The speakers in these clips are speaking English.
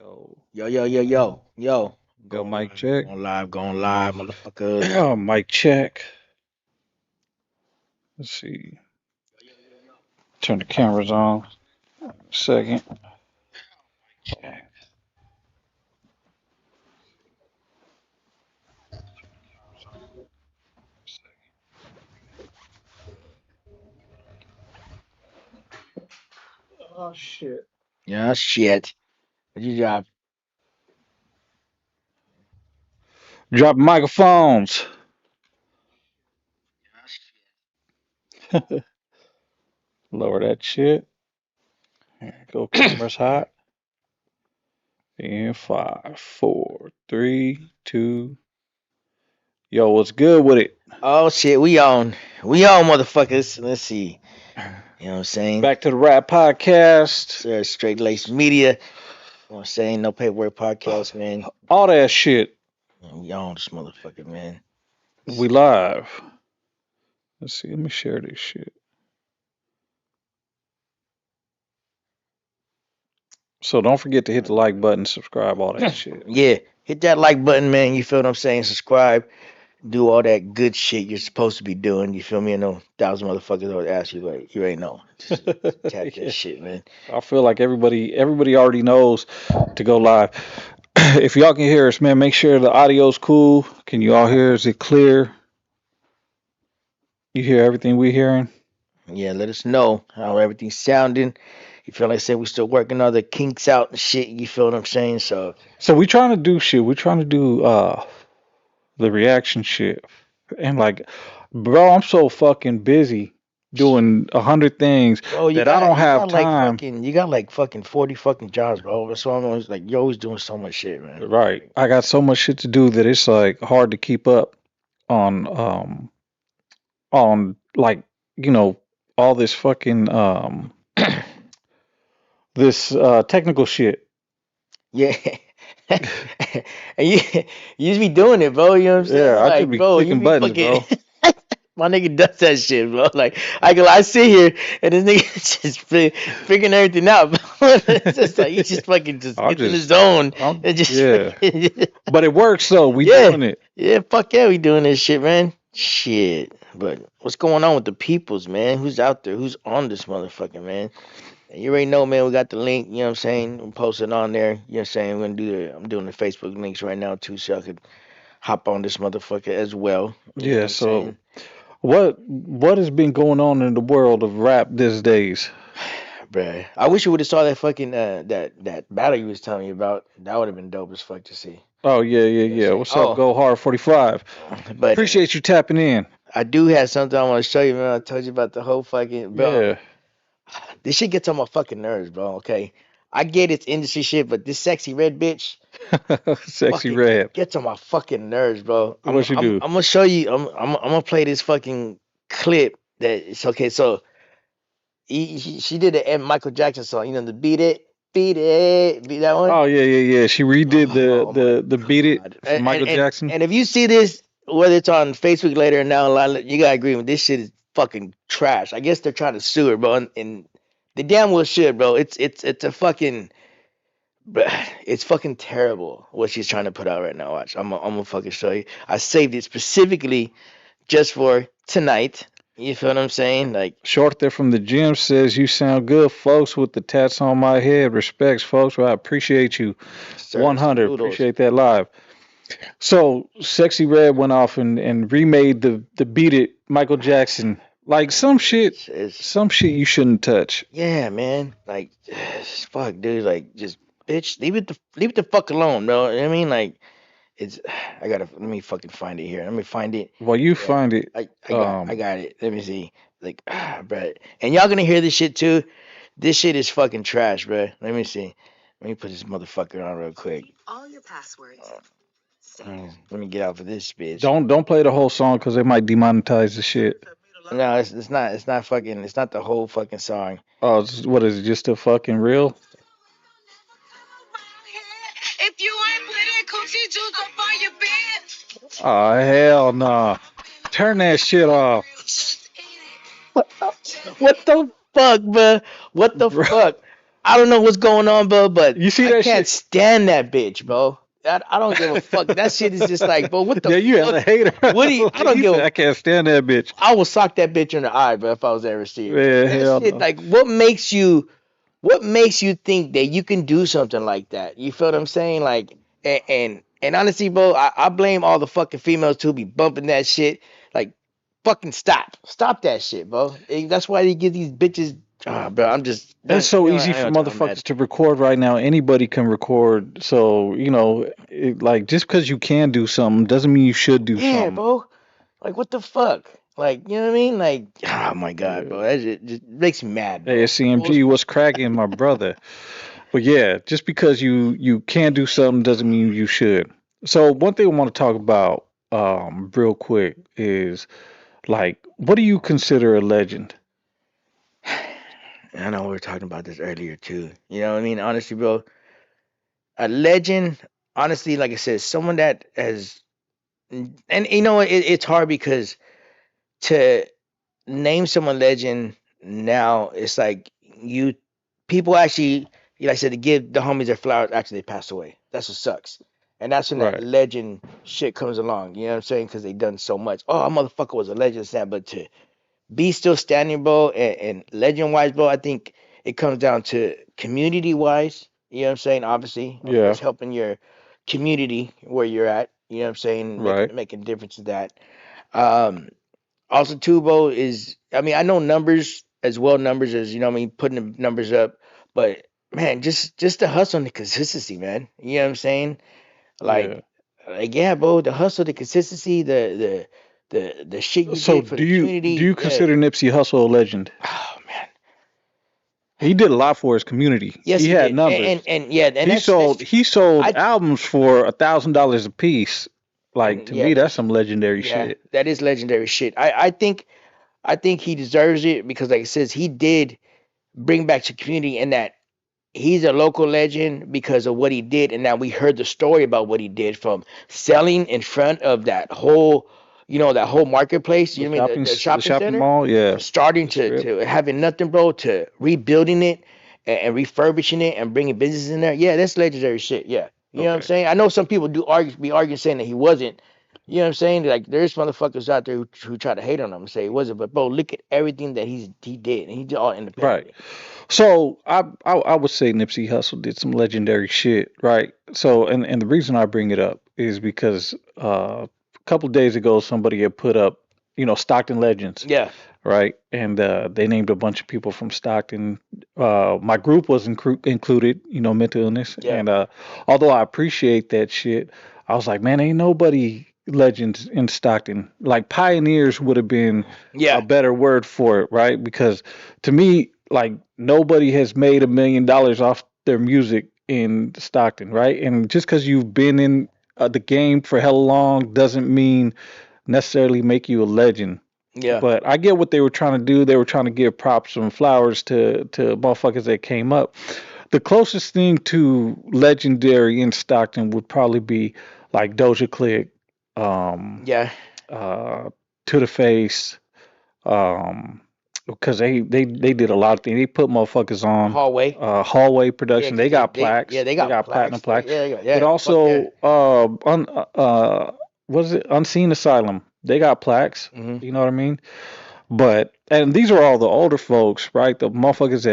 Yo, Yo. yo, mic check. Going live, motherfuckers. Mic check. Let's see. Turn the cameras on. Second. Check. Oh shit. Yeah, shit. What you got? Drop microphones. Lower that shit. Go cameras hot. In five, four, three, two. Yo, what's good with it? Oh shit, we on. We on, motherfuckers. Let's see. You know what I'm saying? Back to the rap podcast. Sir, Straight Lace Media. You know what I'm saying? No paperwork podcast, man. All that shit. We on this motherfucker, man. We live. Let's see. Let me share this shit. So don't forget to hit the like button, subscribe, all that shit. Yeah. Hit that like button, man. You feel what I'm saying? Subscribe. Do all that good shit you're supposed to be doing. You feel me? I know 1,000 motherfuckers would ask you, like, you ain't know. Just tap that Yeah. shit, man. I feel like everybody already knows to go live. If y'all can hear us, man, make sure the audio's cool. Can you all hear? Is it clear? You hear everything we hearing? Yeah, let us know how everything's sounding. You feel like I said we still working all the kinks out and shit. You feel what I'm saying? So So we trying to do shit. We trying to do the reaction shit. And like, bro, I'm so fucking busy doing 100 things bro, that I don't have time. you got like fucking 40 fucking jobs, bro. That's why I'm always like you're always doing so much shit, man. Right. I got so much shit to do that it's like hard to keep up on like, you know, all this fucking this technical shit. Yeah. And you just be doing it, bro. You know what I'm saying? Yeah, I just Like, be bro, you clicking be buttons, fucking bro. my nigga does that shit, bro. Like I sit here and this nigga just figuring everything out, bro. It's just like he just fucking just I'll gets in the just zone I'm and just yeah. fucking But it works though. We yeah. doing it. Yeah, fuck yeah, we doing this shit, man. Shit. But what's going on with the peoples, man? Who's out there? Who's on this motherfucker, man? You already know, man, we got the link, you know what I'm saying? I'm posting on there. You know what I'm saying? I'm doing the Facebook links right now too, so I could hop on this motherfucker as well. You know what Yeah, I'm so saying? what has been going on in the world of rap these days? Bruh. I wish you would have saw that fucking that battle you was telling me about. That would have been dope as fuck to see. Oh yeah, yeah, You know what I'm yeah. saying? What's up, Oh, Go Hard 45? but Appreciate you tapping in. I do have something I want to show you, man. I told you about the whole fucking bro. Yeah. This shit gets on my fucking nerves, bro. Okay, I get it's industry shit, but this sexy red bitch Sexy fucking Red. gets on my fucking nerves, bro. What you do? I'm gonna show you. I'm gonna play this fucking clip that it's okay. So she did a Michael Jackson song. You know the beat that one. Oh yeah, yeah, yeah. She redid the Oh my the Beat It god! from Michael Jackson. And if you see this, whether it's on Facebook later or now, you gotta agree with this shit is fucking trash. I guess they're trying to sue her, bro, and they damn well should, bro. It's a fucking, bruh, it's fucking terrible what she's trying to put out right now. Watch, I'm gonna fucking show you. I saved it specifically just for tonight. You feel what I'm saying? Like, Short there from the gym says you sound good, folks, with the tats on my head. Respects, folks. Well, I appreciate you. sir, 100. saludos. Appreciate that live. So Sexy Red went off and remade the Beat It Michael Jackson. Like some shit you shouldn't touch. Yeah, man. Like, fuck, dude. Like, just bitch, leave it the fuck alone, bro. You know what I mean, like, it's. I gotta let me fucking find it here. Let me find it. Well, you Yeah, find it. I got it. Let me see. Like, bruh. And y'all gonna hear this shit too. This shit is fucking trash, bruh. Let me see. Let me put this motherfucker on real quick. All your passwords. Let me get out of this bitch. Don't play the whole song because they might demonetize the shit. No, it's not. It's not fucking. It's not the whole fucking song. Oh, what is it? Just a fucking real? If you ain't put that coochie juice up on your bed. Oh hell no! Turn that shit off, What the fuck, bruh? What the bro. fuck? I don't know what's going on, bro, but You see I that can't shit? stand that bitch, bro. I don't give a fuck. That shit is just like, bro, what the Yeah, you hella fuck? hater. What do you? I Like, don't he give said, a. I can't stand that bitch. I will sock that bitch in the eye, bro, if I was to ever see it, bro. Man, That hell shit, no. like, what makes you? What makes you think that you can do something like that? You feel what I'm saying? Like, and honestly, bro, I blame all the fucking females who be bumping that shit. Like, fucking stop that shit, bro. That's why they give these bitches. Ah, bro, I'm just It's done. so You know, easy I for know I'm mad. motherfuckers to record right now. Anybody can record. So, like, just because you can do something doesn't mean you should do Yeah, something. bro. Like, what the fuck? Like, you know what I mean? Like, oh my god, Yeah. bro, that just makes me mad, Hey, bro. Most, CMG, what's cracking, my brother? But yeah, just because you can do something doesn't mean you should. So one thing I want to talk about real quick is like, what do you consider a legend? I know we were talking about this earlier too. You know what I mean? Honestly, bro, a legend. Honestly, like I said, someone that has, and you know, it's hard because to name someone legend now, it's like you people actually, like I said, to give the homies their flowers after they pass away. That's what sucks. And that's when that Right. legend shit comes along. You know what I'm saying? Because they done so much. Oh, a motherfucker was a legend, Sam. But to be still standing, bro, and legend wise, bro, I think it comes down to community wise. You know what I'm saying? Obviously, of Yeah. course, helping your community where you're at. You know what I'm saying? Right. Making a difference in that. Um, Also, Tubo is, I mean, I know numbers as well, numbers as, you know what I mean, putting the numbers up, but man, just the hustle and the consistency, man. You know what I'm saying? Yeah. Like yeah, bro, the hustle, the consistency, the shit you So did for do the you community. Yeah. consider Nipsey Hussle a legend? Oh man. He did a lot for his community. Yes, He he had did. numbers. And yeah, and He that's sold he sold I albums for $1,000 a piece. Like and to yeah, me, that's some legendary yeah, shit. that is legendary shit. I think he deserves it because like it says he did bring back to community and that he's a local legend because of what he did, and now we heard the story about what he did from selling in front of that whole, you know, that whole marketplace. You know what I mean? The The shopping shopping center, mall, yeah, from starting the strip. to having nothing, bro, to rebuilding it and refurbishing it and bringing business in there. Yeah, that's legendary shit. Yeah, you know what I'm Okay, saying? I know some people do argue, be arguing saying that he wasn't. You know what I'm saying? Like there's motherfuckers out there who try to hate on him and say he wasn't, but bro, look at everything that he did, and he did all right. independently. So I would say Nipsey Hussle did some legendary shit, right? So and the reason I bring it up is because a couple of days ago somebody had put up, Stockton Legends, Yeah, right? And they named a bunch of people from Stockton. My group was included, mental illness. yeah, And although I appreciate that shit, I was like, man, ain't nobody legends in Stockton. Like pioneers would have been a yeah. better word for it, right? Because to me, like nobody has made $1 million off their music in Stockton, right? And just because you've been in the game for hell long doesn't mean necessarily make you a legend. Yeah, But I get what they were trying to do. They were trying to give props and flowers to motherfuckers that came up. The closest thing to legendary in Stockton would probably be like Doja Click, um, yeah. uh, To the Face, um, because they did a lot of things. They put motherfuckers on Hallway. hallway Yeah, production. They because got yeah plaques. they They got got platinum plaques. plaques. But Yeah. Fuck yeah. also what is it? Unseen Asylum. They got plaques. Hmm. You know what I mean? But and these are all the older folks, right? The motherfuckers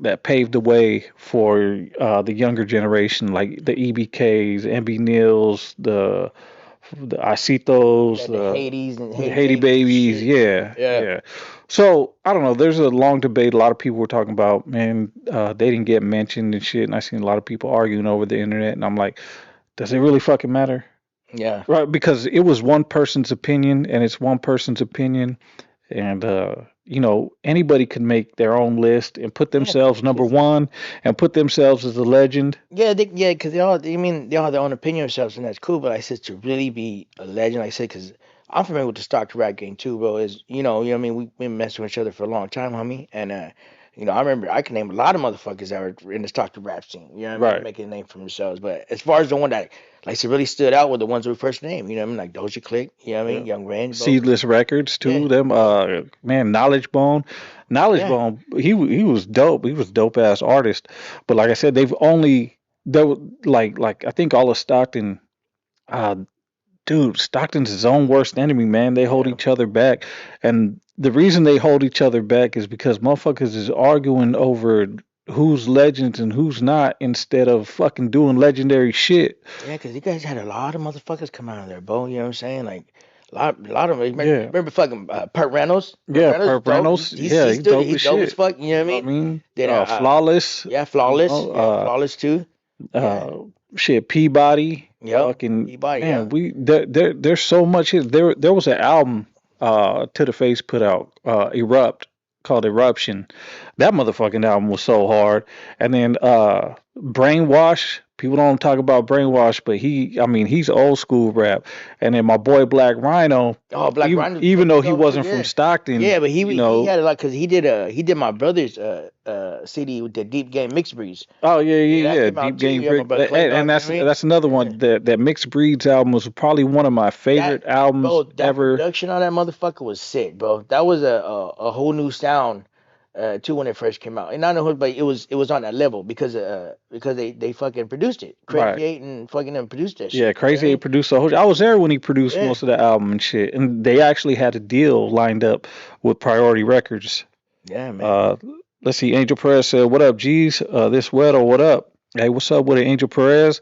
that paved the way for the younger generation, like the EBKs, MB Neils, the Asitos, Yeah, the Hades and the Haiti Haiti babies and babies. shit. Yeah, Yeah, yeah. So I don't know. There's a long debate. A lot of people were talking about, man, they didn't get mentioned and shit. And I seen a lot of people arguing over the internet, and I'm like, does it really fucking matter? yeah. Right? Because it was one person's opinion, and it's one person's opinion, and anybody can make their own list and put Yeah, themselves number because one and put themselves as a legend. yeah, because they all, I mean, they all have their own opinion of themselves, and that's cool. But I said to really be a legend, like I said, because I'm familiar with the stock rap game too, bro. Is you know what I mean. We've been messing with each other for a long time, homie, and You know, I remember I can name a lot of motherfuckers that were in the Stockton rap scene. You know what I mean? Right. Making a name for themselves. But as far as the one that like so really stood out were the ones we first named. You know what I mean? Like Doja Click. You know what I Yeah. mean? Young Range, bro. Seedless Records Yeah, too. Them yeah, man, Knowledge Bone. Knowledge yeah. Bone, he was dope. He was dope ass artist. But like I said, they've only there like I think all of Stockton uh dude, Stockton's his own worst enemy, man. They hold Yeah. each other back. And the reason they hold each other back is because motherfuckers is arguing over who's legends and who's not instead of fucking doing legendary shit. Yeah, because you guys had a lot of motherfuckers come out of there, bro. You know what I'm saying? Like a lot of them. Yeah. Remember fucking Pert Reynolds? Pert Yeah, Reynolds, Perp dope. Reynolds. Yeah, He's he still dope he's as dope as shit. fuck. You know You what I know what I mean? mean? Then Flawless. yeah, You flawless. know, Yeah, flawless too. Yeah. shit, Peabody. Yep. Fucking Peabody. Yeah. man, there's so much here. There was an album To the Face put out, Erupt, called Eruption. That motherfucking album was so hard. And then Brainwash. People don't talk about Brainwash, but I mean, he's old school rap. And then my boy Black Rhino, Oh, Black Rhino even though fucking he dope too. wasn't from Yeah. Stockton, Yeah, but you he know, had a lot because he did my brother's CD with the Deep Game Mixed Breeds. oh yeah, Yeah, yeah, that yeah. came Deep out too. Game Yeah, my Brick, brother Clay and Dog. You know what I mean? that's another Yeah. one. That Mixed Breeds album was probably one of my That favorite albums bro, that ever. production on that motherfucker was sick, bro. That was a whole new sound too when it first came out. And I know, but it was on that level because they fucking produced it. Right. Crazy Eight and fucking them produced that Yeah, shit. You know what I Crazy 8 mean? produced the whole. I was there when he produced Yeah, most of the album and shit, and they actually had a deal lined up with Priority Records. yeah, man. Uh, let's see. Angel Perez said, "What up, G's? This Weddle, what up? Hey, what's up with it, Angel Perez?"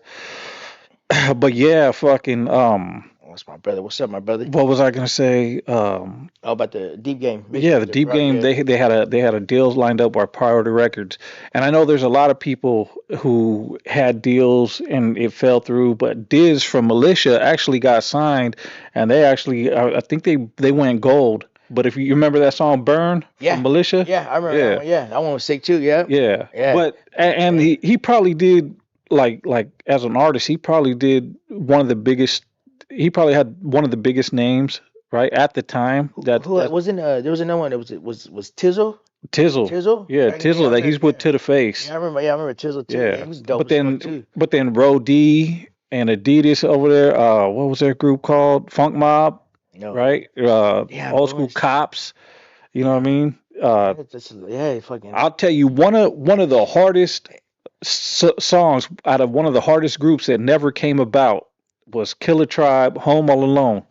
But yeah, fucking That's my brother. What's up, my brother? what was I gonna say? Oh, about the Deep Game Mixed Yeah, the Breeds. Deep Game, Yeah, they had a deals lined up by Priority Records, and I know there's a lot of people who had deals and it fell through, but Diz from Militia actually got signed, and they actually I think they went gold. But if you remember that song "Burn" yeah, from Militia, yeah. I remember that yeah, one. Yeah, that one was sick too. Yeah, yeah, yeah, but and yeah. he probably did like as an artist, he probably did one of the biggest. He probably had one of the biggest names right at the time. Who wasn't there was another one that was Tizzle. Tizzle. Tizzle Yeah, back in the day. I Tizzle that he's remember. with Yeah, To the Face. yeah. I remember. Yeah, I remember Tizzle too. Yeah, Yeah. he was dope But as fuck then too. Ro D and Adidas over there, what was their group called? Funk Mob, No. right? Yeah, Old bro. school cops, you know what I Yeah. mean? Yeah, fucking. I'll tell you one of the hardest songs out of one of the hardest groups that never came about was Killer Tribe, Home All Alone.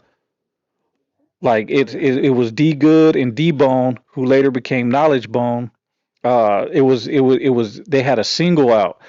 Like it was D Good and D Bone, who later became Knowledge Bone. It was they had a single out,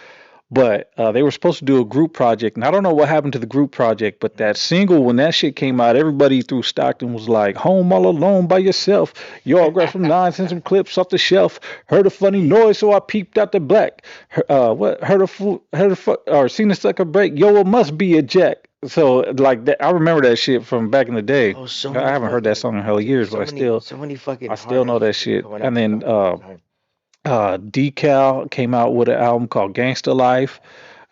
but they were supposed to do a group project, and I don't know what happened to the group project. But that single, when that shit came out, everybody through Stockton was like, "Home all alone by yourself." You all grabbed some nines and some clips off the shelf. Heard a funny noise, so I peeped out the black. What heard a or seen a sucker break? Yo, it must be a jack. So like that, I remember that shit from back in the day. Oh, so I many haven't heard that fucking, song in hell years, but so many fucking I hard still know ass that shit shit. coming And out. then Sorry. Decal came out with an album called Gangsta Life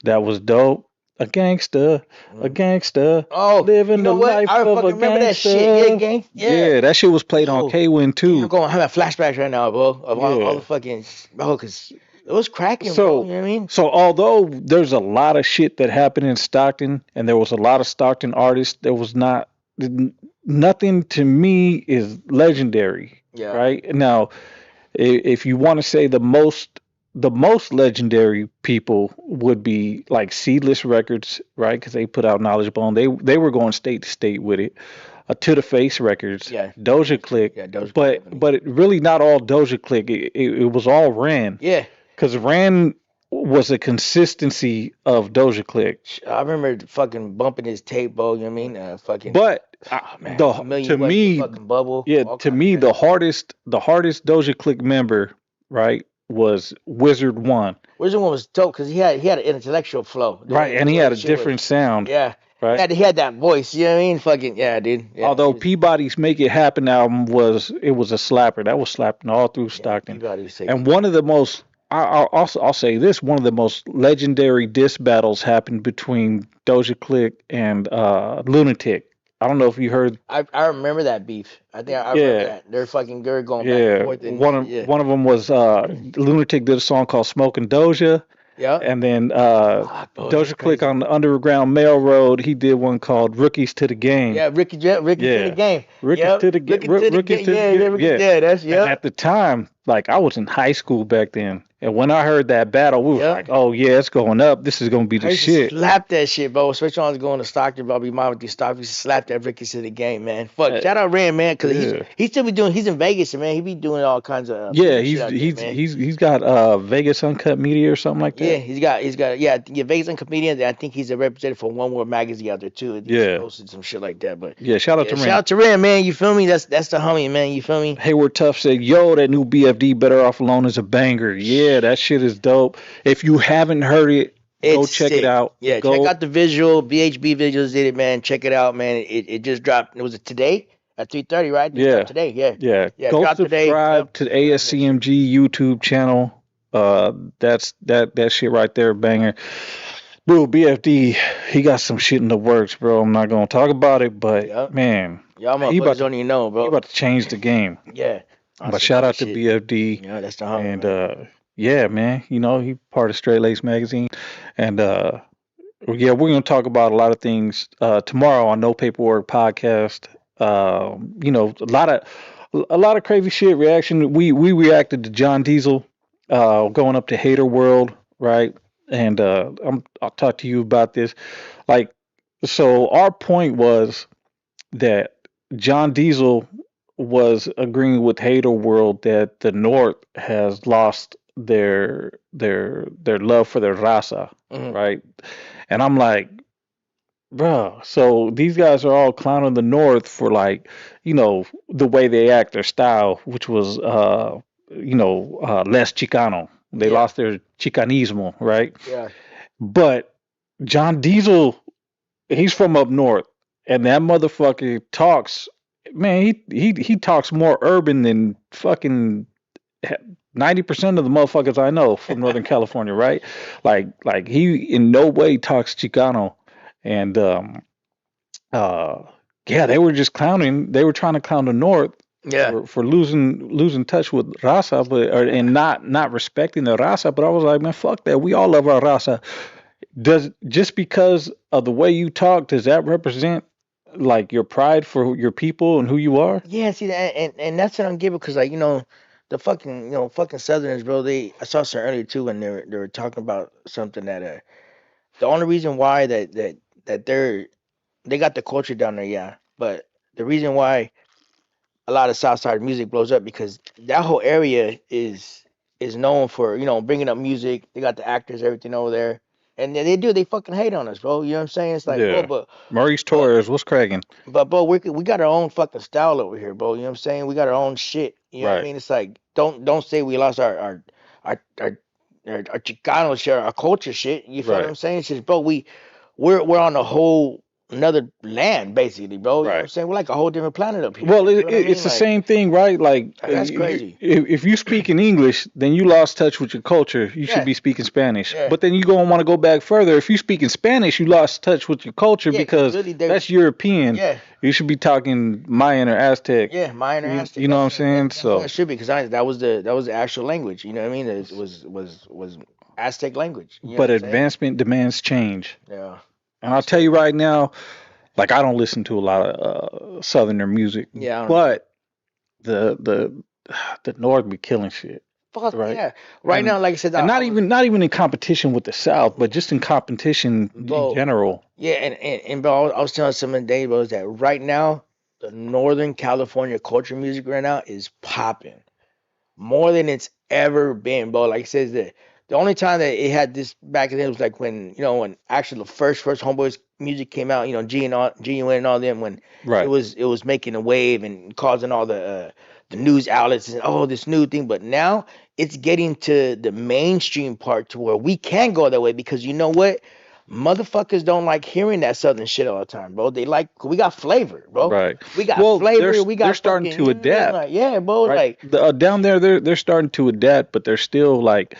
that was dope. A Mm. gangster, Oh, you living the know what? life I of fucking a remember that shit. Yeah, gangster. gang. Yeah. Yeah, that shit was played on Yo, K-Win yeah, I'm too. going. I'm having flashbacks right now, bro. Of all Yeah. the fucking, bro, cause it was cracking, bro. You So, know what I mean? so although there's a lot of shit that happened in Stockton, and there was a lot of Stockton artists, there was not nothing to me is legendary, Yeah. right? Now, if you want to say the most legendary people would be like Seedless Records, right? Because they put out Knowledge Bone. They were going state to state with it. To the Face Records, Yeah. Doja Click, Yeah. Doja Cat, but definitely. really not all Doja Click. It was all Ran, Yeah. because Ran was a consistency of Doja Click. I remember fucking bumping his tape, bro. You know what I mean? Fucking. But Oh man, the a million to ways to me, fucking bubble. yeah, All to kinds of me crazy. the hardest Doja Click member, right, was Wizard One. Wizard one was dope because he had an intellectual flow. Right, and The he way had the a shit was. different sound, Yeah. right? He had that voice. You know what I mean? Fucking yeah, dude. Yeah. Although Peabody's "Make It Happen" album was a slapper that was slapping all through Yeah, Stockton, Peabody was sick. and one of the most I'll say this, one of the most legendary diss battles happened between Doja Click and Lunatic. I don't know if you heard. I remember that beef. I think I remember Yeah, that. They're fucking good going back and yeah. forth and One of yeah. one of them was Lunatic did a song called "Smoking Doja," Yep. and then Fuck, bro, that's Doja Click crazy. on the Underground Mailroad. He did one called "Rookies to the Game." Yeah, Ricky to the Yeah, game. rookies Yep. to the get Ricky to the rookies game. to the Yeah, yeah, get Ricky. yeah. Yeah, that's And at yep. the time, like I was in high school back then, and when I heard that battle, we was like, Yep. "Oh yeah, it's going up. This is gonna be I the used to shit." slap that shit, bro. Especially when I was going to Stockton, bro. Be mom with these stock. We used to slap that Ricky to the game, man. Fuck. Uh, Shout out Rand, man, because yeah, he still be doing. He's in Vegas, man. He be doing all kinds of yeah. music shit He's out there, he's man. he's he's got Vegas Uncut Media or something like Yeah, that. he's got yeah Vegas and comedian. I think he's a representative for One World Magazine out there too. I think he's Yeah, posted some shit like that. But yeah. Shout out yeah, to shout Ren. out to Rand, man. You feel me? That's the homie, man. You feel me? Hayward Tough said, "Yo, that new BFD Better Off Alone is a banger. Yeah, that shit is dope. If you haven't heard it, go It's check it sick. out. Yeah, check Go, out the visual. BHB visuals did it, man. Check it out, man. It just dropped. Was it today at 3:30? Right? I think it dropped yeah, today. Yeah, yeah. yeah, it Go dropped today. Yep. subscribe to the Check out that shit. ASCMG YouTube channel. That shit right there, banger. Dude, BFD, he got some shit in the works, bro. I'm not gonna talk about it, but Yep. man, Y'all he motherfuckers about to don't even know, he bro. about to change the game. Yeah. On But some shout other out to shit. BFD Yeah, that's the homie, and man. yeah, man. You know, he part of Straight Lace magazine. And yeah, we're gonna talk about a lot of things tomorrow on No Paperwork podcast. You know, a lot of crazy shit reaction. We reacted to John Diesel going up to Hater World, right? And I'll talk to you about this. Like, so our point was that John Diesel was agreeing with Hater World that the North has lost their love for their raza, Hmm. right? And I'm like, bro, so these guys are all clowning the North for, like, the way they act, their style, which was less Chicano. They Yeah. lost their Chicanismo, right? Yeah. But John Diesel, he's from up north, and that motherfucker talks. Man, he talks more urban than fucking 90% of the motherfuckers I know from Northern California, right? Like he in no way talks Chicano, and uh, yeah, they were just clowning. They were trying to clown the North Yeah. for losing touch with raza, and not respecting the raza. But I was like, man, fuck that. We all love our raza. Does just because of the way you talk, does that represent like your pride for your people and who you are? Yeah, see that, and that's what I'm giving because like the fucking fucking Southerners, bro. I saw some earlier too when they were talking about something that the only reason why that they got the culture down there, yeah, but the reason why a lot of Southside music blows up because that whole area is known for bringing up music. They got the actors, everything over there, and they fucking hate on us, bro. You know what I'm saying? It's like, bro, Yeah. Maurice but Torres, what's cracking? bro, we got our own fucking style over here, bro. You know what I'm saying? We got our own shit. You know what I Right, mean? It's like don't say we lost our Chicano shit, our culture shit. You feel what right, I'm saying? It's just, bro, we're on a whole another land basically, bro. You know what I'm right. saying? We're like a whole different planet up here. Well, You feel what I mean? it's the Like same thing, right? Like, that's crazy. if you speak in English, then you lost touch with your culture. You should Yeah, be speaking Spanish. yeah, But then you go and want to go back further. If you speak in Spanish, you lost touch with your culture yeah. Because because really, they that's European. yeah. You should be talking Mayan or Aztec. Yeah, Mayan or You, Aztec. you know what I'm saying? That's what So, it should be because that was the actual language. You know what I mean? It was Aztec language. You know what but I'm saying? advancement demands change. Yeah, And I'll tell shit. you right now, like I don't listen to a lot of Southerner music, Yeah, I don't either. but the the the North be killing shit, Fuck right? yeah. Right And now, like I said, and I not was, even in competition with the South, but just in competition in bro. general. Yeah, and bro, I was telling someone today, bro, is that right now the Northern California culture music right now is popping more than it's ever been, bro. Like it says that the only time that it had this back then was like when actually the first Homeboys music came out, G and all them when it Right, was it was making a wave and causing all the news outlets and this new thing. But now it's getting to the mainstream part to where we can go that way because you know what? Motherfuckers don't like hearing that southern shit all the time, bro. They like we got flavor, bro. right. We got Well, flavor. We they're got starting fucking to adapt, like yeah, bro. right? Like Down there, they're starting to adapt, but they're still like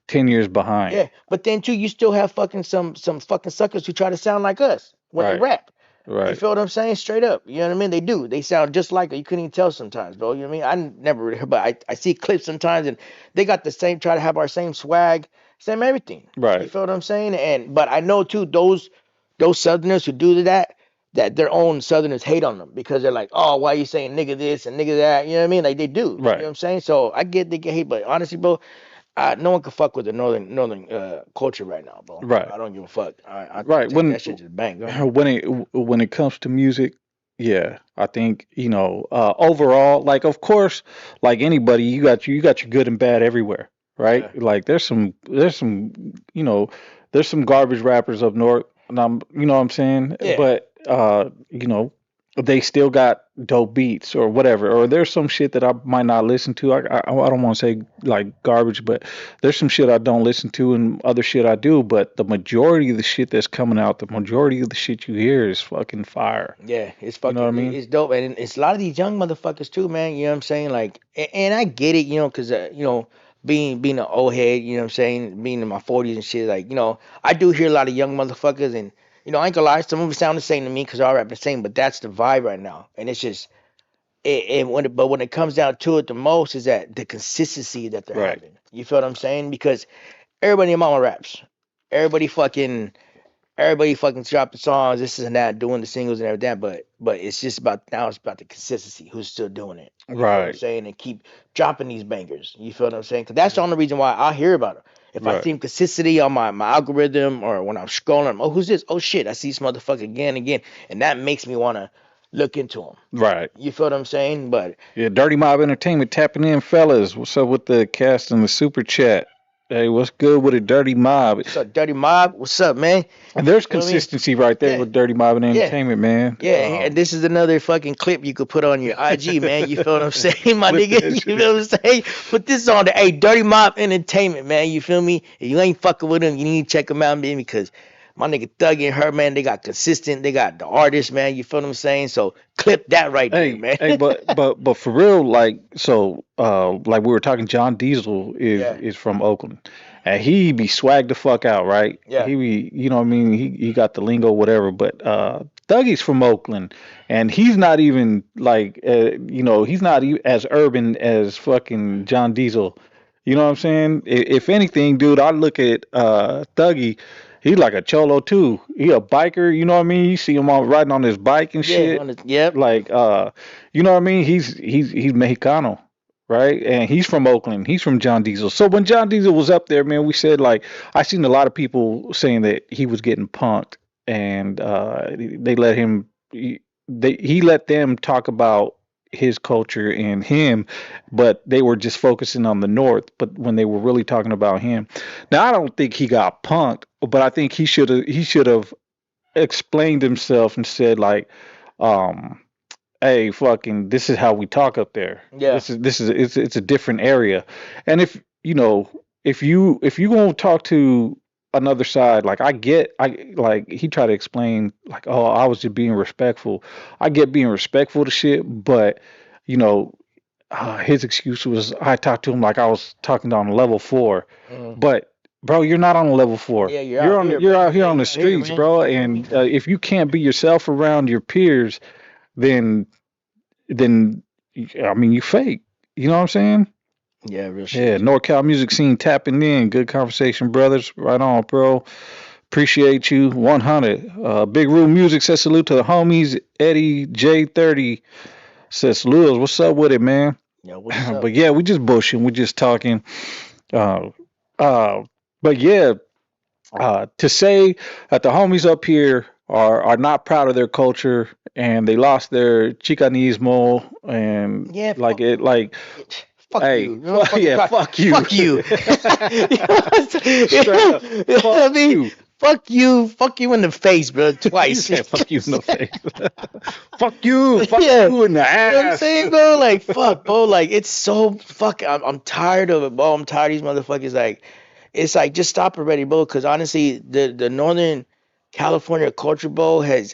10 years behind. yeah, but then too, you still have fucking some fucking suckers who try to sound like us when they Right, rap. You Right. feel what I'm saying? Straight up. You know what I mean? They do. They sound just like it. You couldn't even tell sometimes, bro. You know what I mean? I never really heard, but I see clips sometimes and they got the same, try to have our same swag, same everything. You Right. feel what I'm saying? And but I know too, those Southerners who do that, that their own Southerners hate on them because they're like, oh, why you saying nigga this and nigga that? You know what I mean? Like they do. You know Right. what I'm saying? So I get they get hate, but honestly, bro, no one can fuck with the northern culture right now, bro. Right. I don't give a fuck. I Right. take that shit to the bank. Go ahead. When it comes to music, yeah, I think, overall, like, of course, like anybody, you got your good and bad everywhere, right? Yeah. Like you know there's some garbage rappers up north, and you know what I'm saying, Yeah. but they still got dope beats or whatever. Or there's some shit that I might not listen to. I don't want to say like garbage, but there's some shit I don't listen to and other shit I do. But the majority of the shit that's coming out, the majority of the shit you hear is fucking fire. Yeah, it's You know what I fucking, mean? it's dope, and it's a lot of these young motherfuckers too, man. You know what I'm saying? Like, and I get it, you know, cause being an old head, you know what I'm saying, being in my 40s and shit, like, I do hear a lot of young motherfuckers, and I ain't gonna lie, some of them sound the same to me, cause all rap the same, but that's the vibe right now, and it's just, but when it comes down to it, the most is that the consistency that they're Right. having. You feel what I'm saying? Because everybody in mama raps, everybody fucking. Everybody fucking dropping songs, this and that, doing the singles and everything, but it's just about now. It's about the consistency. Who's still doing it? You feel what I'm Right. saying? And keep dropping these bangers. You feel what I'm saying? Because that's the only reason why I hear about it. If I Right. see consistency on my algorithm or when I'm scrolling, oh, who's this? Oh shit, I see this motherfucker again and again, and that makes me want to look into him. Right. You feel what I'm saying? But Yeah, Dirty Mob Entertainment tapping in, fellas. What's up with the cast and the super chat? Hey, what's good with a Dirty Mob? what's up, Dirty Mob? What's up, man? And there's You know what I mean? consistency right there Yeah, with Dirty Mob and yeah. Entertainment, man. Yeah, and this is another fucking clip you could put on your IG, man. You feel what I'm saying, my Clip nigga? that You shit. feel what I'm saying? Put this on the Dirty Mob Entertainment, man. You feel me? If you ain't fucking with them, you need to check them out, man, because my nigga Thug and her, man, they got consistent. They got the artist, man. You feel what I'm saying? So clip that right there, man. But for real, like, so like we were talking, John Diesel is Yeah, is from Oakland, and he be swagged the fuck out, right? yeah, He be, you know what I mean? He got the lingo, whatever. But Dougie's from Oakland, and he's not even like, he's not as urban as fucking John Diesel. You know what I'm saying? If anything, dude, I look at Thuggy. He's like a cholo too. He a biker, you know what I mean? You see him on riding on his bike and yeah. shit. On the, yep. Like, you know what I mean? He's Mexicano, right? And he's from Oakland. He's from John Diesel. So when John Diesel was up there, man, we said, like, I seen a lot of people saying that he was getting punked, and they let him. He let them talk about his culture and him, but they were just focusing on the North. But when they were really talking about him, now I don't think he got punked, but I think he should have explained himself and said, like, um hey, fucking, this is how we talk up there. Yeah, It's a different area. And if you gonna talk to another side, like, I like, he tried to explain, like, oh, I was just being respectful. I get being respectful to shit, but you know his excuse was, I talked to him like I was talking on level 4. mm, But bro, you're not on level 4. yeah. You're out here, You're man. out here Yeah, on the you're out here, streets, man. bro. You feel me? And if you can't be yourself around your peers, then then I mean, you fake. You know what I'm saying? Yeah, real Yeah, shit. NorCal music scene tapping in. Good conversation, brothers. Right on, bro. Appreciate you. 100. Big Room Music says salute to the homies. Eddie J30 says salute. What's up with it, man? Yeah, what's up? But yeah, we just bushing. We just talking. Uh, uh, but yeah, to say that the homies up here are not proud of their culture and they lost their chicanismo and Yeah, like fuck it, you. like, Yeah, fuck hey, you. You know, fucking yeah, cry. fuck you. Fuck you. You know what I'm saying? Straight up, You know what fuck I mean? you. Fuck you. Fuck you in the face, bro. You Twice. said fuck you in the face. Fuck Yeah. you in the You know what I'm ass. saying, bro? Like, fuck, bro. Like, it's so fuck. I'm tired of it, bro. I'm tired of these motherfuckers. Like, it's like, just stop already, bro. Because honestly, the Northern California culture, bro, has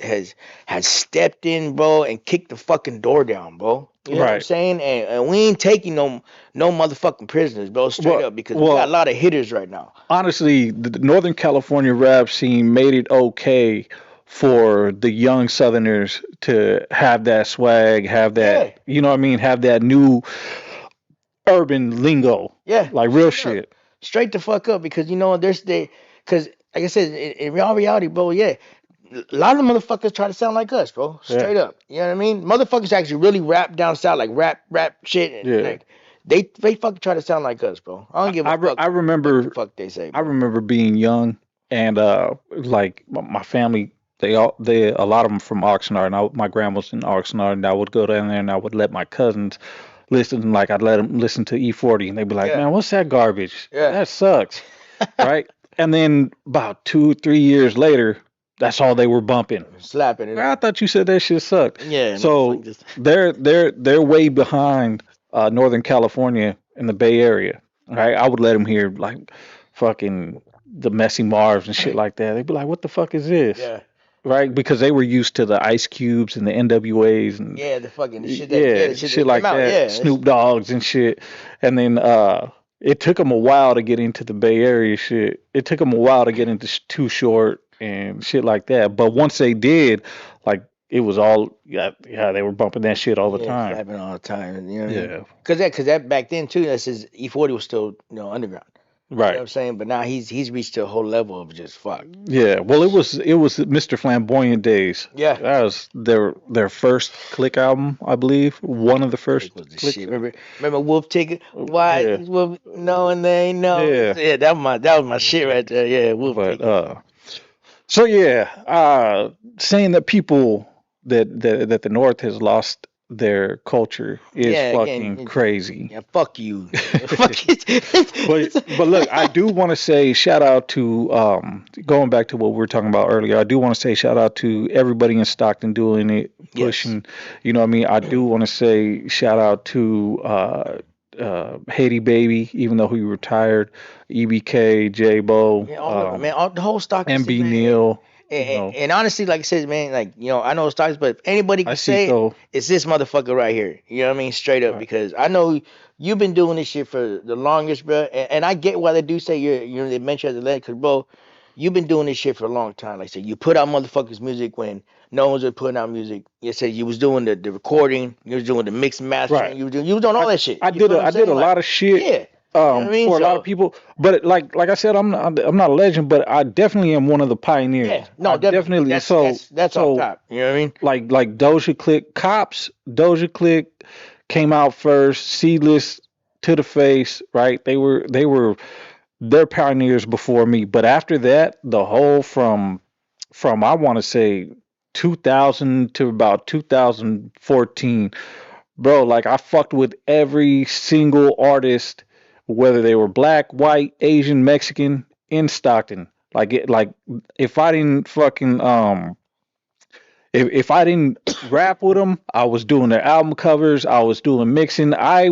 stepped in, bro, and kicked the fucking door down, bro. You know what I'm Right. saying? And we ain't taking no motherfucking prisoners, bro. Straight Well, up, because we got a well, lot of hitters right now. honestly, the Northern California rap scene made it okay for the young Southerners to have that swag, have that, Yeah, you know what I mean, have that new urban lingo, yeah, like real straight up, shit. straight the fuck up because there's because like I said, in all reality, bro, yeah, a lot of the motherfuckers try to sound like us, bro. Yeah, Straight up. You know what I mean? Motherfuckers actually really rap down south, like rap shit, and yeah. like they fucking try to sound like us, bro. I don't give a fuck I what the remember fuck they say, I bro. remember being young and like my family, they a lot of them from Oxnard, and my grandma's in Oxnard, and I would go down there and I would let my cousins listen, like I'd let them listen to E40, and they'd be like, Yeah, "Man, what's that garbage? yeah. That sucks." Right? And then about 2 3 years later, that's all they were bumping. Slapping it. I thought you said that shit sucked. Yeah, motherfucker So just they're way behind Northern California in the Bay Area. Right? I would let them hear like fucking the Messy Marvs and shit like that. They'd be like, "What the fuck is this?" yeah. Right? Because they were used to the Ice Cubes and the NWAs and Yeah, the shit that yeah, the shit shit that came like out. that, Yeah, Snoop Dogg's and shit. And then it took them a while to get into the Bay Area shit. It took them a while to get into Too Short and shit like that. But once they did, like it was all yeah, they were bumping that shit all the yeah, time. slapping all the time. You know what I mean? Yeah, Cause that back then too, that says E40 was still underground. You know what right. I'm saying? But now he's reached a whole level of just fuck. Yeah, well, it was Mr. Flamboyant days. Yeah. That was their first Click album, I believe. One of the Click first was the Click. shit. Remember Wolf Ticket? Why Yeah, these Wolf knowing they ain't know? yeah. Yeah, that was my shit right there. Yeah, Wolf But Ticket. so yeah, saying that people that the North has lost their culture is Yeah, fucking again, crazy. yeah, fuck you. Fuck it. But look, I do want to say shout out to going back to what we were talking about earlier. I do want to say shout out to everybody in Stockton doing it, Yes. pushing. You know what I mean? I do want to say shout out to Haiti Baby, even though he retired, EBK, J Bo, Yeah, all of it, man. All the whole Stockton scene, MB man. Neal. And, You and, know, and honestly, like I said, man, like I know Stockton, but if anybody I can see say it, though. it's this motherfucker right here. You know what I mean? Straight up, Right. because I know you've been doing this shit for the longest, bro. And I get why they do say they mention as a legend, because bro, you've been doing this shit for a long time. Like I said, you put out motherfuckers music when no one's was putting out music. You said you was doing the recording, you was doing the mix and mastering, Right. you was doing all I that shit. I You did feel a what I'm I did saying? a Like, lot of shit yeah, you know what I mean? for a lot of So people, but like I said, I'm not a legend, but I definitely am one of the yeah, pioneers. I no, definitely. definitely That's so that's that's off so top. You know what I mean? like Doja Click Cops, Doja Click came out first, Seedless to the Face, right? They're pioneers before me, but after that, the whole from I want to say 2000 to about 2014. Bro, like I fucked with every single artist, whether they were black, white, Asian, Mexican, in Stockton. Like if I didn't fucking if I didn't rap with them, I was doing their album covers, I was doing mixing. I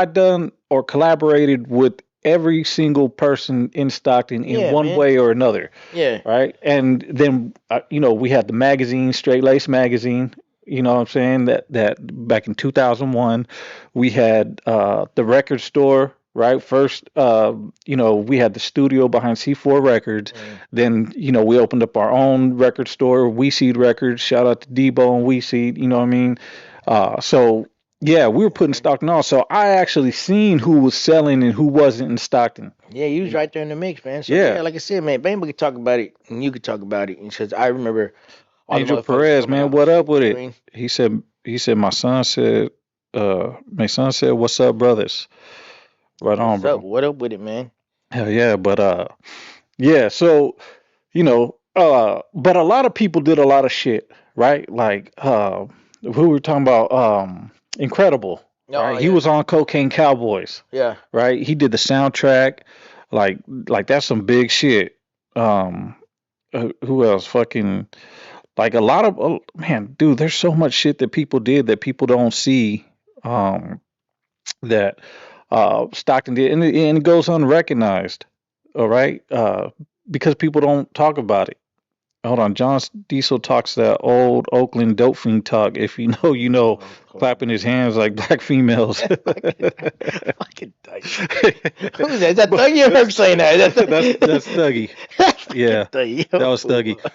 done or collaborated with every single person in Stockton in Yeah, one man. way or another, Yeah. right? And then we had the magazine, Straight Lace magazine. You know what I'm saying? That back in 2001, we had the record store. Right, first, we had the studio behind C4 Records. Mm. Then, we opened up our own record store, We Seed Records. Shout out to Debo and We Seed. You know what I mean? So yeah, we were putting Stockton on. So I actually seen who was selling and who wasn't in Stockton. Yeah, you was You know? right there in the mix, man. So Yeah. yeah, like I said, man, if anybody could talk about it, and you could talk about it, because I remember all the Angel motherfuckers Perez, coming man, out and what up shit. with You know what it? I mean? He said my son said, what's up, brothers? Right on, What's up? bro. What up with it, man? Hell yeah, but yeah, so but a lot of people did a lot of shit, right? Like who were talking about Incredible, Oh right? He yeah, was on Cocaine Cowboys, yeah, right? He did the soundtrack, like that's some big shit. Um who else? Fucking like a lot of man, dude, there's so much shit that people did that people don't see um that Stockton did, and it goes unrecognized. All right, because people don't talk about it. Hold on. John Diesel talks that old Oakland dope fiend talk. If you know, you know, Oh, hold on. clapping his hands like black females. Fucking Thuggy. Who's that? Is that Thuggy or Herc saying that? Is That's Thuggy. fucking Yeah, Thuggy. that was Thuggy. Yo.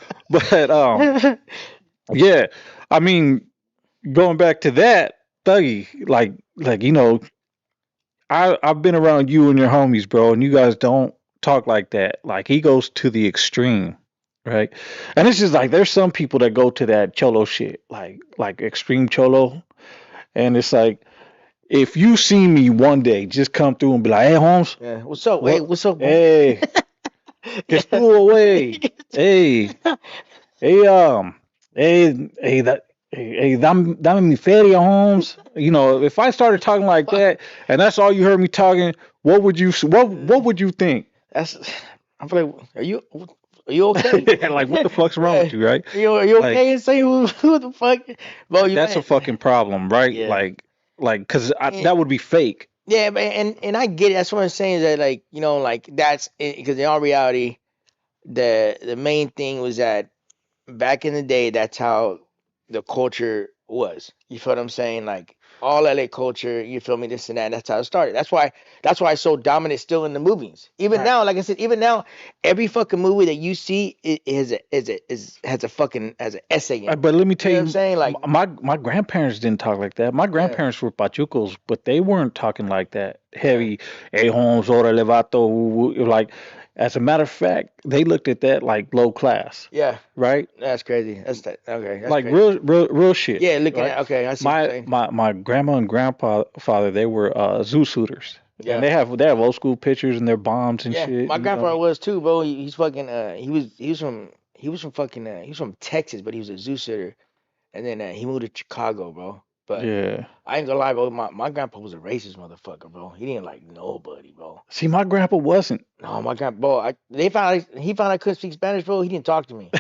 But yeah. I mean, going back to that, Thuggy, like I've been around you and your homies, bro, and you guys don't talk like that. Like he goes to the extreme, right? And it's just like there's some people that go to that cholo shit, like extreme cholo, and it's like if you see me one day, just come through and be like, "Hey, Holmes, Yeah. What's up? Hey, what? what's up, bro? Hey, que estuvo away? Hey, hey, hey, that." Hey, dame mi feria, Holmes. You know, if I started talking like Fuck. that, and that's all you heard me talking, what would you think? That's. I'm like, are you okay? Like, what the fuck's wrong with Yeah. you, right? Are you Like, okay? And say who the fuck, bro? You that's a man. fucking problem, right? Yeah. Cause And, that would be fake. yeah, but and I get it. That's what I'm saying. Is that like like that's because in all reality, the main thing was that back in the day, that's how the culture was. You feel what I'm saying? Like all LA culture, you feel me? This and that. That's how it started. That's why it's so dominant still in the movies. Even Right. now, like I said, even now, every fucking movie that you see has a fucking has an essay in it. But let me You tell know what I'm you, saying? Like my grandparents didn't talk like that. My yeah, grandparents were pachucos, but they weren't talking like that. yeah, Heavy, hey Holmes, ora levato, like. As a matter of fact, they looked at that like low class, yeah. right? That's crazy. That's that. Okay, that's Like crazy. real shit, Yeah, looking right? at okay, I see what you're My saying. my grandma and grandpa father, they were zoo suiters, and Yeah. they have old school pictures and their bombs and Yeah, shit. my You know what I grandfather mean? was too, bro. He's fucking he was from fucking he was from Texas, but he was a zoo sitter, and then he moved to Chicago, bro. But Yeah. I ain't gonna lie, bro. My grandpa was a racist motherfucker, bro. He didn't like nobody, bro. See, my grandpa wasn't. No, my grandpa, bro. He found I couldn't speak Spanish, bro. He didn't talk to me.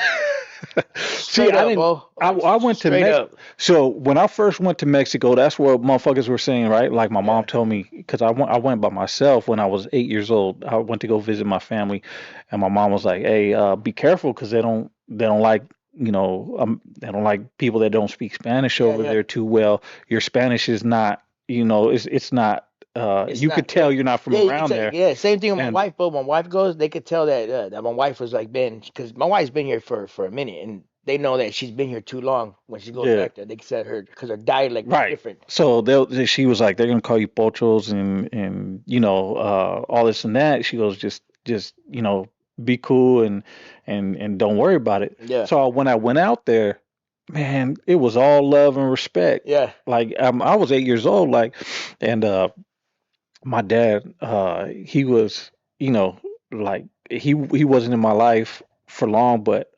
See, Straight I up, didn't. bro. Like I went to straight up. So when I first went to Mexico, that's what motherfuckers were saying, right? Like my mom Yeah, told me, because I went by myself when I was 8 years old. I went to go visit my family, and my mom was like, "Hey, be careful, because they don't like they don't like people that don't speak Spanish yeah, over yeah. there too well. Your Spanish is not, it's not. It's You not, could yeah, tell you're not from yeah. You could around tell, there, yeah. Same thing with my and wife, bro. My wife goes, they could tell that my wife was like been because my wife's been here for a minute, and they know that she's been here too long. When she goes yeah. back there, they can say her because her dialect was Right. different. So she was like, they're gonna call you pochos and all this and that. She goes, just be cool and don't worry about it. Yeah, So when I went out there, man, it was all love and respect. yeah, Like I was 8 years old, like, and my dad, he was, like he wasn't in my life for long, but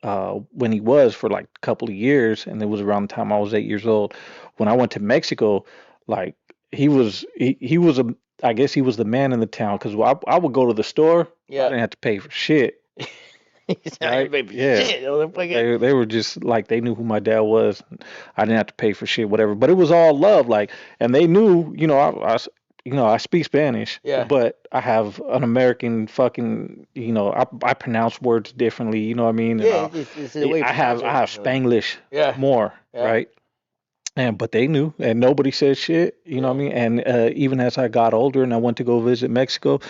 when he was for like a couple of years, and it was around the time I was 8 years old, when I went to Mexico, like he was a I guess he was the man in the town because I would go to the store, I yeah. didn't have to pay for shit, He's not your right? baby Yeah. shit, motherfucker. They were just like they knew who my dad was. I didn't have to pay for shit, whatever. But it was all love, like, and they knew, I speak Spanish, Yeah, but I have an American fucking, I pronounce words differently. You know what I mean? And yeah. It's the way you pronounce I it have differently. Spanglish Yeah, more, yeah, right? And but they knew, and nobody said shit. You know what yeah, I mean? And even as I got older and I went to go visit Mexico,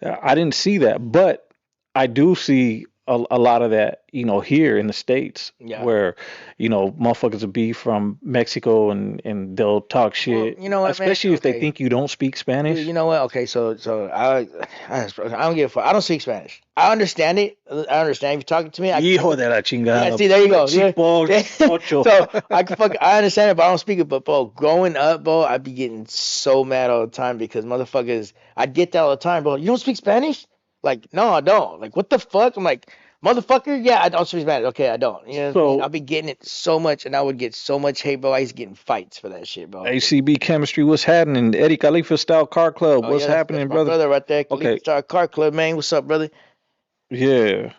I didn't see that, but I do see a lot of that, here in the States yeah. where, motherfuckers will be from Mexico and they'll talk Well, shit, you know what, man? especially if they Okay, think you don't speak dude, Spanish. you know what? Okay, so I don't give a fuck. I don't speak Spanish. I understand it. I understand if you're talking to me. I Hijo can. de la Yeah, chingada. see, there you go. Yeah. Pocho. So I understand it, but I don't speak it. But bro, growing up, bro, I'd be getting so mad all the time because motherfuckers, I get that all the time, bro. You don't speak Spanish? Like, no, I don't. Like, what the fuck? I'm like, motherfucker, yeah, I don't speak Spanish. Okay, I don't. You know what I mean? I'll So be getting it so much, and I would get so much hate, bro. I used to get in fights for that shit, bro. ACB chemistry, what's happening? Eddie Khalifa style car club, Oh what's yeah, that's happening, my brother? brother right there, Khalifa Okay, Star Car Club, man. What's up, brother? yeah.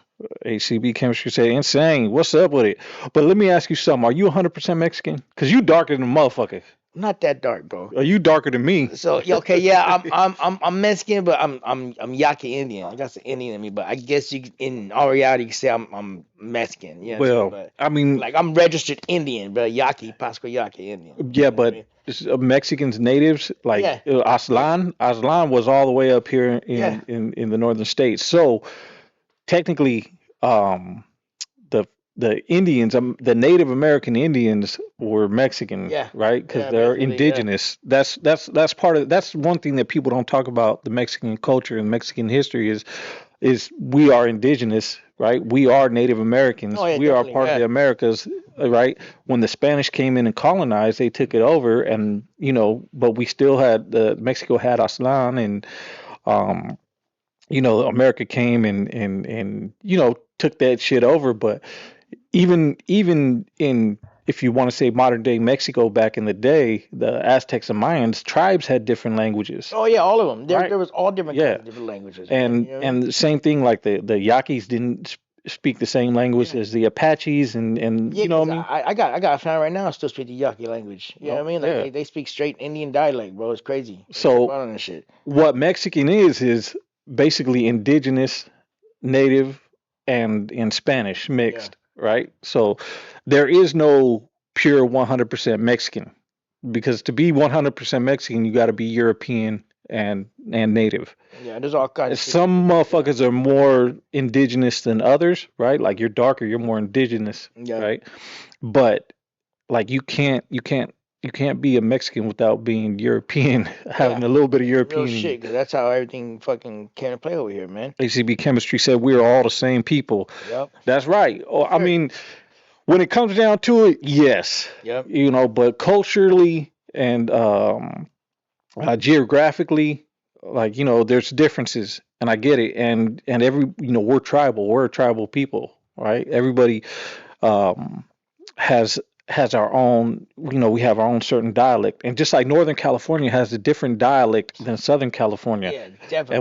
ACB chemistry say insane. What's up with it? But let me ask you something. Are you 100% Mexican? Because you darker than a motherfucker. not that dark, bro. Are you darker than me? So yeah, okay, yeah, I'm Mexican, but I'm Yaqui Indian. I got some Indian in me, but I guess in all reality you can say I'm Mexican. You know what I'm saying? Well, But I mean, like I'm registered Indian, but Yaqui, Pasco Yaqui Indian. yeah, You know what I but mean? Mexicans natives like Yeah, yeah, Aslan was all the way up here yeah, in the northern states. So technically, um, the the Indians, the Native American Indians were Mexican, yeah, right? Because yeah, they're basically, yeah, indigenous. That's part of that's one thing that people don't talk about the Mexican culture and Mexican history is we are indigenous, right? We are Native oh Americans. yeah, We are definitely, part of yeah, the Americas, right? When the Spanish came in and colonized, they took it over, and but we still had Mexico had Aztlan, and um, America came and took that shit over. But even in if you want to say modern day Mexico back in the day, the Aztecs and Mayans tribes had different languages, oh yeah, all of them. There right? there was all different kinds Yeah, of different languages, man. and You know what I mean? and the same thing like the Yaquis didn't speak the same language Yeah. as the Apaches, and Yeah, you know what because I mean. I got a fan right now still speak the Yaqui language. You know what Oh I mean? Like yeah. they speak straight Indian dialect, bro. It's crazy. They trip So out on this shit. what Mexican is basically indigenous, native, and Spanish Yeah. mixed, right? So there is no pure 100% Mexican because to be 100% Mexican, you got to be European and native. Yeah, there's all kinds of shit you Some do. Yeah. motherfuckers are more indigenous than others, right? Like you're darker, you're more indigenous, Yeah. right? But like you can't be a Mexican without being European, having Yeah. a little bit of Real European in you. shit, because that's how everything fucking came to play over here, man. ACB chemistry said we are all the same people. Yep. That's right. Oh, Yes, I sir. mean, when it comes down to it, yes, Yep. but culturally and geographically, like there's differences, and I get it, and every we're tribal, we're a tribal people, right? Everybody um, has has our own, we have our own certain dialect, and just like Northern California has a different dialect than Southern California, Yeah, and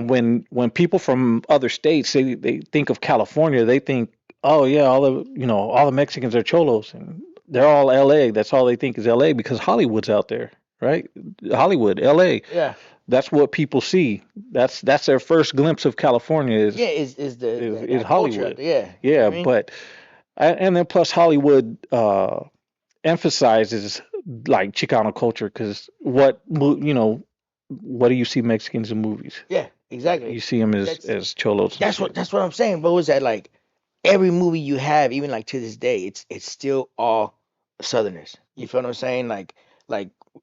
definitely. when people from other states they think of California, they think, oh yeah, all the Mexicans are cholos, and they're all LA. That's all they think is LA because Hollywood's out there, right? Hollywood, LA. Yeah. That's what people see. That's their first glimpse of California is Yeah, is the is, that, is that culture out Hollywood. there. Yeah. You know Yeah, what I mean? but and then plus Hollywood emphasizes like Chicano culture because what do you see Mexicans in movies, Yeah, right? exactly. You see them as That's cholos and shit. that's what I'm saying, bro. Is that like every movie you have, even like to this day, it's still all Southerners. You feel what I'm saying? Like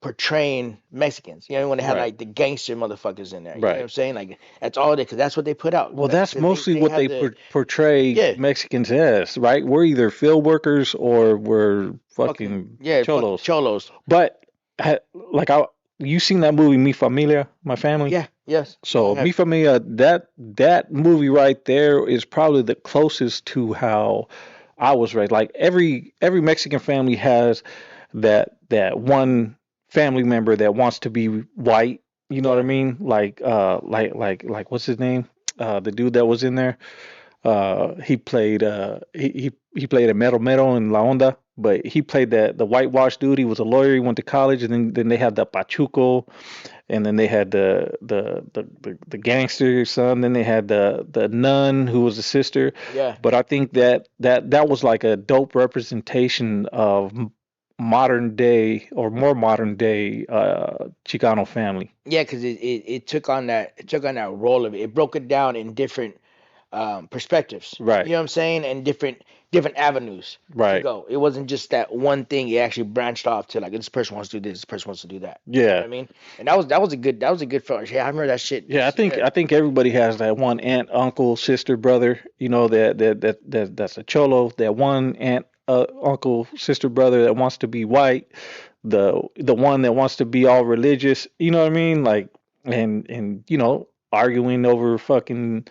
portraying Mexicans. You know, when they had Right, like the gangster motherfuckers in there. You know what right. I'm saying? Like that's all they, because that's what they put out. Well, that's Because mostly they what have they the portray yeah Mexicans as, right? We're either field workers or we're fucking fucking yeah fucking cholos. cholos. But like you seen that movie Mi Familia, My Family? Yeah, yes, I So Mi have. Familia, that movie right there is probably the closest to how I was raised. Like every Mexican family has that one family member that wants to be white. You know what I Yeah, mean? Like what's his name? The dude that was in there. He played a Mero Mero in La Onda, but he played the whitewashed dude. He was a lawyer. He went to college, and then they had the Pachuco, and then they had the gangster son. Then they had the nun who was the sister. yeah. But I think that was like a dope representation of modern day or more modern day Chicano family. Yeah, because it took on that role of it. It broke it down in different perspectives. You Right, know what I'm saying? And different avenues to right. go. It wasn't just that one thing. It actually branched off to like this person wants to do this person wants to do that. You know what Yeah. I mean? And that was a good film. Yeah, I remember that shit. Yeah, I think Yeah, I think everybody has that one aunt, uncle, sister, brother. That's a cholo. That one aunt, uncle, sister, brother that wants to be white. The one that wants to be all religious. You know what I mean? Like and arguing over fucking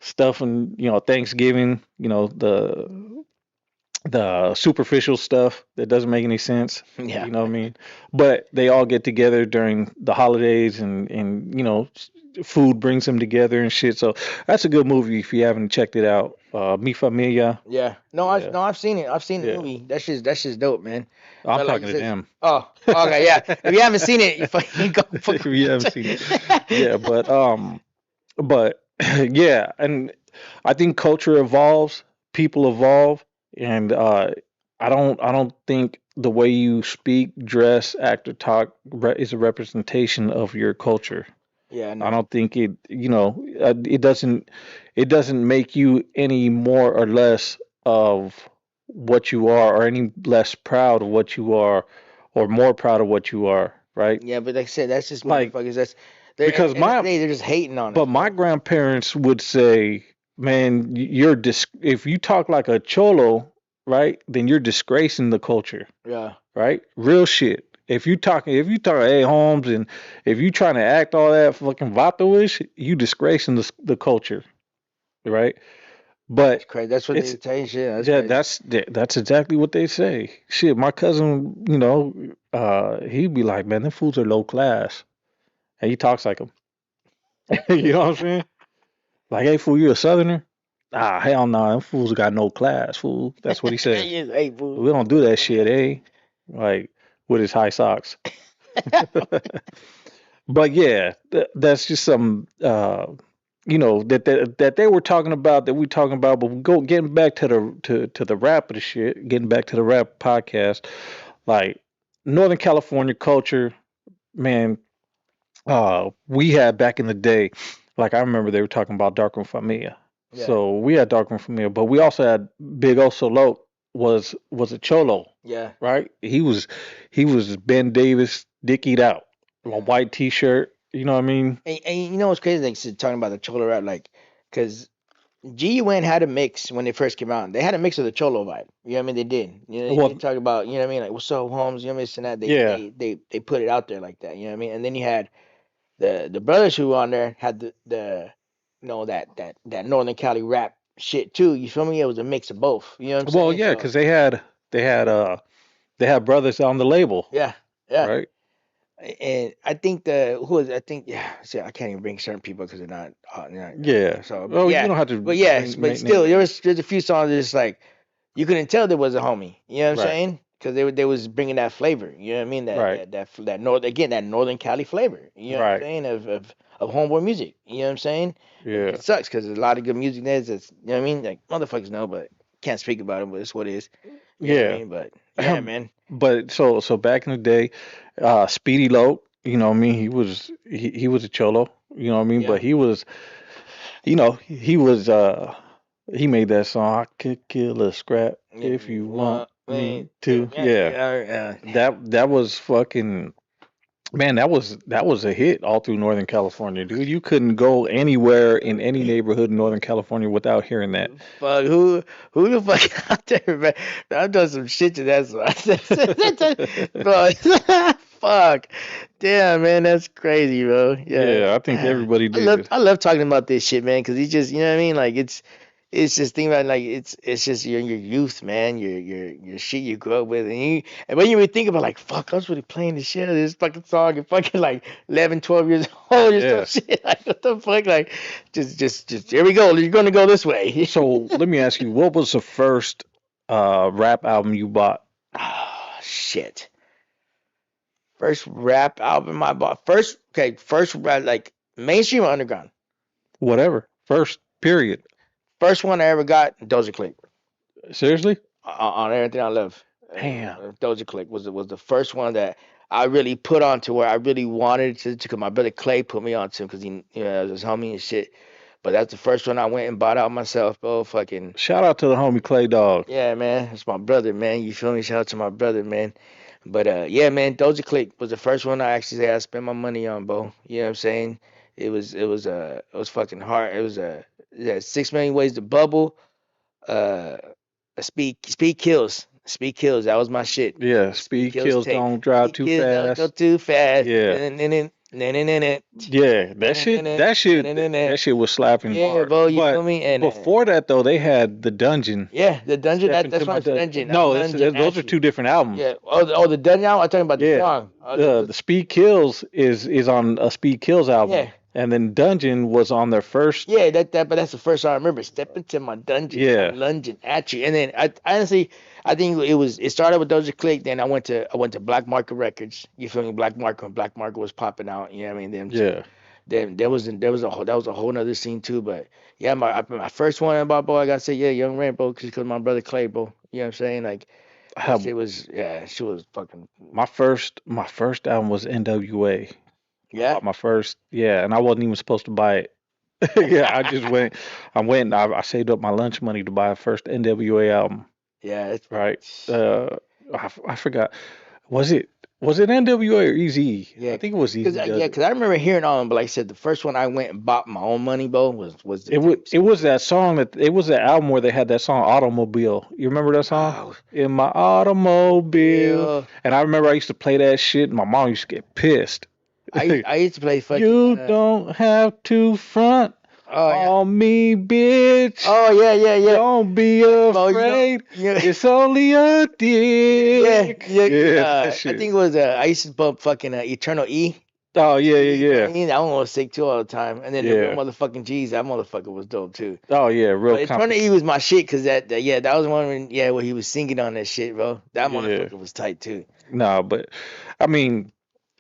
stuff and Thanksgiving. The the superficial stuff that doesn't make any sense. Yeah. You know what I mean? But they all get together during the holidays, and food brings them together and shit. So that's a good movie if you haven't checked it out. Mi Familia. Yeah. No, Yeah, I've seen it. I've seen the yeah. movie. That's just dope, man. I'm But like talking you to said, them. oh, okay, yeah. If you haven't seen it, you fucking go If fucking you watch haven't seen it. it. Yeah, but yeah, and I think culture evolves, people evolve, and I don't think the way you speak, dress, act, or talk is a representation of your culture. Yeah, I I know. don't think it doesn't make you any more or less of what you are, or any less proud of what you are, or more proud of what you are, right? Yeah, but like I said, that's just Like, motherfuckers. That's they're at because the end of the my day, they're just hating on but us, my bro. grandparents would say, "Man, if you talk like a cholo, right, then you're disgracing the culture, Yeah, right? Real shit. If you talk, hey Holmes, and if you trying to act all that fucking vato-ish, you disgracing the culture, right? that's But crazy. That's what they it's tell you. Shit, that's yeah, crazy. that's exactly what they say. Shit, my cousin, he'd be like, man, them fools are low class, and he talks like them. You know what I'm saying? Like, hey, fool, you a southerner? Ah, hell no, them fools got no class, fool. That's what he says. Yes, hey, fool. We don't do that shit, eh? Like, with his high socks. But yeah, that's just some, that they were talking about, that we talking about. But getting back to the rap of the shit, getting back to the rap podcast, like Northern California culture, man. We had back in the day, like I remember they were talking about Darkroom Familia. Yeah, So we had Darkroom Familia, but we also had Big Oso Lo was a cholo, yeah. right? He was Ben Davis, dickied out, a Yeah. white T-shirt. You know what I mean? And you know what's crazy? Like talking about the cholo rap, like, cause GUN had a mix when they first came out. They had a mix of the cholo vibe. You know what I mean? They did. You know, they Well, talk about, you know what I mean, like what's up, Holmes. You know what I mean? This and that. They yeah, they they they put it out there like that. You know what I mean? And then you had the brothers who were on there had the that Northern Cali rap shit too. You feel me? It was a mix of both. You know what I'm well, saying? yeah, So because they had brothers on the label, yeah, yeah. right? And I think the who is I think yeah. See, I can't even bring certain people because they're not Yeah. so. But Oh, you yeah, don't have to but yes, but name still, names, there's a few songs that's like you couldn't tell there was a homie. You know what I'm right? saying? Because they was bringing that flavor. You know what I mean? Right. That north again that Northern Cali flavor. You know what I'm Right. saying? Of homeboy music. You know what I'm saying? Yeah. It sucks because there's a lot of good music there. That's you know what I mean? Like motherfuckers know, but can't speak about it. But it's what it is. You know what I Yeah. mean? But yeah, man. But so back in the day, Speedy Loke, you know what I mean, he was a cholo, you know what I mean, Yeah. but he made that song, I could kill a scrap Yeah. if you want Well, me man. Yeah. to. Yeah. Yeah. Yeah. That was fucking, man, that was a hit all through Northern California, dude. You couldn't go anywhere in any neighborhood in Northern California without hearing that. Fuck who the fuck out there, man? I've done some shit to that song. Bro, fuck. Damn, man, that's crazy, bro. Yeah. Yeah, I think everybody I love did. I love talking about this shit, man, because it's just you know what I mean? Like it's just think about like it's just your youth, man, your shit you grew up with, and when you would think about like fuck, I was really playing the shit out of this fucking song at fucking like 11, 12 years old or some Yeah. shit. Like what the fuck, like just here we go. You're gonna go this way. So let me ask you, what was the first rap album you bought? Oh shit. First rap album I bought. First rap like mainstream or underground. Whatever. First, period. First one I ever got, Doja Click. Seriously? On everything I love. Damn. Doja Click was the first one that I really put on to where I really wanted to. Cause my brother Clay put me on to because he was his homie and shit. But that's the first one I went and bought out myself, bro. Fucking Shout out to the homie Clay Dog. yeah, man. It's my brother, man. You feel me? Shout out to my brother, man. But yeah, man, Doja Click was the first one I actually say I spent my money on, bro. You know what I'm saying? It was fucking hard. It was yeah, 6 million ways to bubble. Uh, speed kills. Speed kills. That was my shit. Yeah, The speed speed kills kills, tape. don't drive Speed too kills don't go fast. too fast. Yeah. And then Yeah, that shit was slapping Yeah, hard. bro, you But feel me? And before that though, they had the dungeon. yeah, the dungeon. Step That's into why my it's dungeon. No, Lungeon those at are you. two different albums. Yeah. Oh, the dungeon. I'm talking about the Yeah, song. the Speed Kills is on a Speed Kills album, Yeah. and then Dungeon was on their first. Yeah, but that's the first song I remember. Step into my dungeon, Yeah, I'm lunging at you. And then I honestly, I think it started with Doja Click. Then I went to Black Market Records. You feel me? Black Market when Black Market was popping out. You know what I mean? Them two. yeah. Then that was a whole nother scene too. But yeah, my first one about boy, I gotta say yeah, Young Rainbow, because my brother Clay, bro. You know what I'm saying? Like I that have shit was yeah, she was fucking my first album was NWA. I yeah. bought my first, yeah, and I wasn't even supposed to buy it. Yeah, I just went. I saved up my lunch money to buy a first NWA album. Yeah, it's Right. I forgot. Was it was it NWA or Easy? yeah, I think it was cause Easy yeah, Does cause it. I remember hearing all of them, but like I said, the first one I went and bought my own money, bro, was the It tapes. was that song that it was that album where they had that song Automobile. You remember that song? Oh, In my automobile. Bill. And I remember I used to play that shit and my mom used to get pissed. I used to play fucking You don't have to front oh yeah. on me, bitch. Oh yeah, yeah, yeah. Don't be Bro, afraid. yeah, It's only a yeah, dick. yeah. Yeah, that I shit. think it was I used to bump fucking Eternal E. Oh yeah, E, yeah, yeah, that one was sick too all the time. And then the real yeah. motherfucking G's, that motherfucker was dope too. Oh yeah, real But Eternal comfort. E was my shit because yeah, that was one when yeah where he was singing on that shit, bro. That Yeah. motherfucker was tight too. No, but I mean,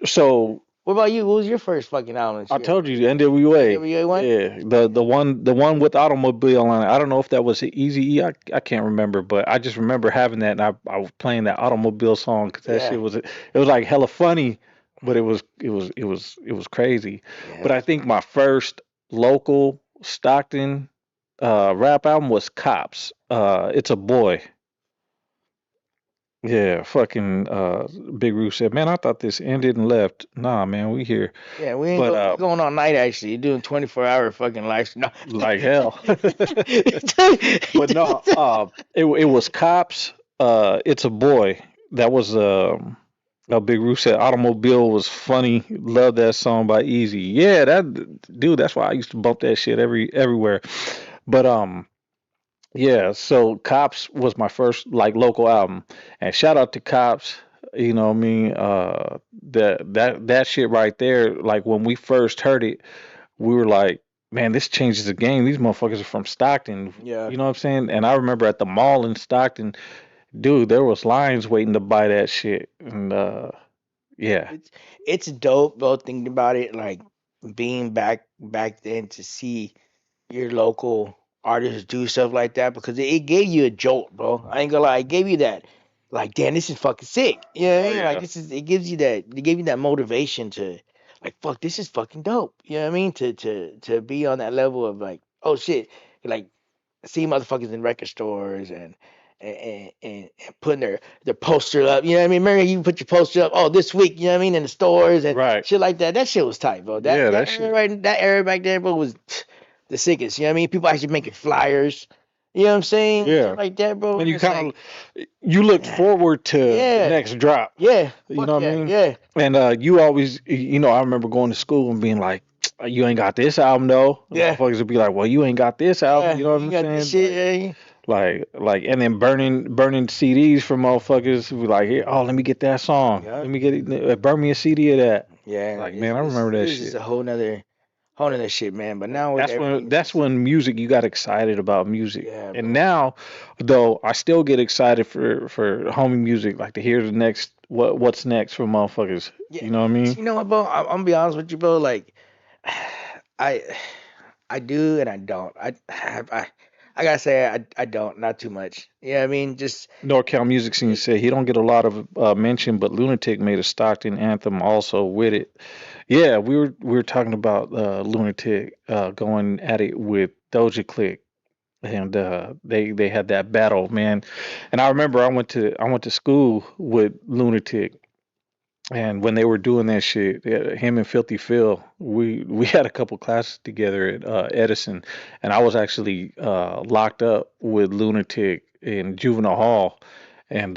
so What about you? What was your first fucking album and I shit? told you the NWA. NWA one? Yeah, the one with automobile on it. I don't know if that was Easy E. I can't remember, but I just remember having that and I was playing that automobile song because that Yeah, shit was like hella funny, but it was crazy. yeah. But I think my first local Stockton rap album was Cops. It's a boy. Yeah, fucking Big Roo said, "Man, I thought this ended and left." Nah, man, we here. Yeah, we ain't But go. We going all night actually. You're doing 24-hour fucking live. No. like hell. But no, it was Cops. It's a boy. That was a Big Roo said Automobile was funny. Love that song by Easy. Yeah, that dude, that's why I used to bump that shit everywhere. But yeah, so Cops was my first like local album. And shout out to Cops, you know what I mean? That shit right there, like when we first heard it, we were like, man, this changes the game. These motherfuckers are from Stockton. Yeah, You know what I'm saying? And I remember at the mall in Stockton, dude, there was lines waiting to buy that shit. And yeah. it's it's dope, bro. Thinking about it, like being back then to see your local artists do stuff like that because it gave you a jolt, bro. I ain't gonna lie, it gave you that, like, damn, this is fucking sick. You know what I Oh mean? Like, yeah. it gives you that, it gave you that motivation to, like, fuck, this is fucking dope. You know what I mean? To be on that level of like, oh shit, like see motherfuckers in record stores and putting their poster up. You know what I mean? Remember you put your poster up, oh, this week, you know what I mean, in the stores and Right. shit like that. That shit was tight, bro. That Yeah, that that era shit. right that era back there, bro, was the sickest. You know what I mean? People actually making flyers. You know what I'm saying? Shit Yeah. like that, bro. And And you it's kind like, of you looked forward to the yeah, next drop. yeah, You know fuck what I yeah, mean? yeah, And you always, I remember going to school and being like, "You ain't got this album, though." The yeah, motherfuckers would be like, "Well, you ain't got this album." yeah. You know what You I'm got this saying? shit, yeah. And then burning CDs from motherfuckers who be like, "Here, oh, let me get that song. Yeah. Let me get it. Burn me a CD of that." Yeah, Like, man, I remember it that was just shit. a whole nother shit, man. But now with everything, it's That's just when music you got excited about music. yeah, And bro. now, though, I still get excited for homie music, like to hear the next what's next for motherfuckers. Yeah, You know what I mean? you know what, bro? I'm gonna be honest with you, bro. Like, I I do and I don't. I gotta say I don't, not too much. Yeah, I mean, just NorCal Music Scene it, said he don't get a lot of mention, but Lunatic made a Stockton anthem also with it. Yeah, we were talking about Lunatic going at it with Doja Click, and they had that battle, man. And I remember I went to school with Lunatic, and when they were doing that shit, him and Filthy Phil, we had a couple classes together at Edison, and I was actually locked up with Lunatic in juvenile hall, and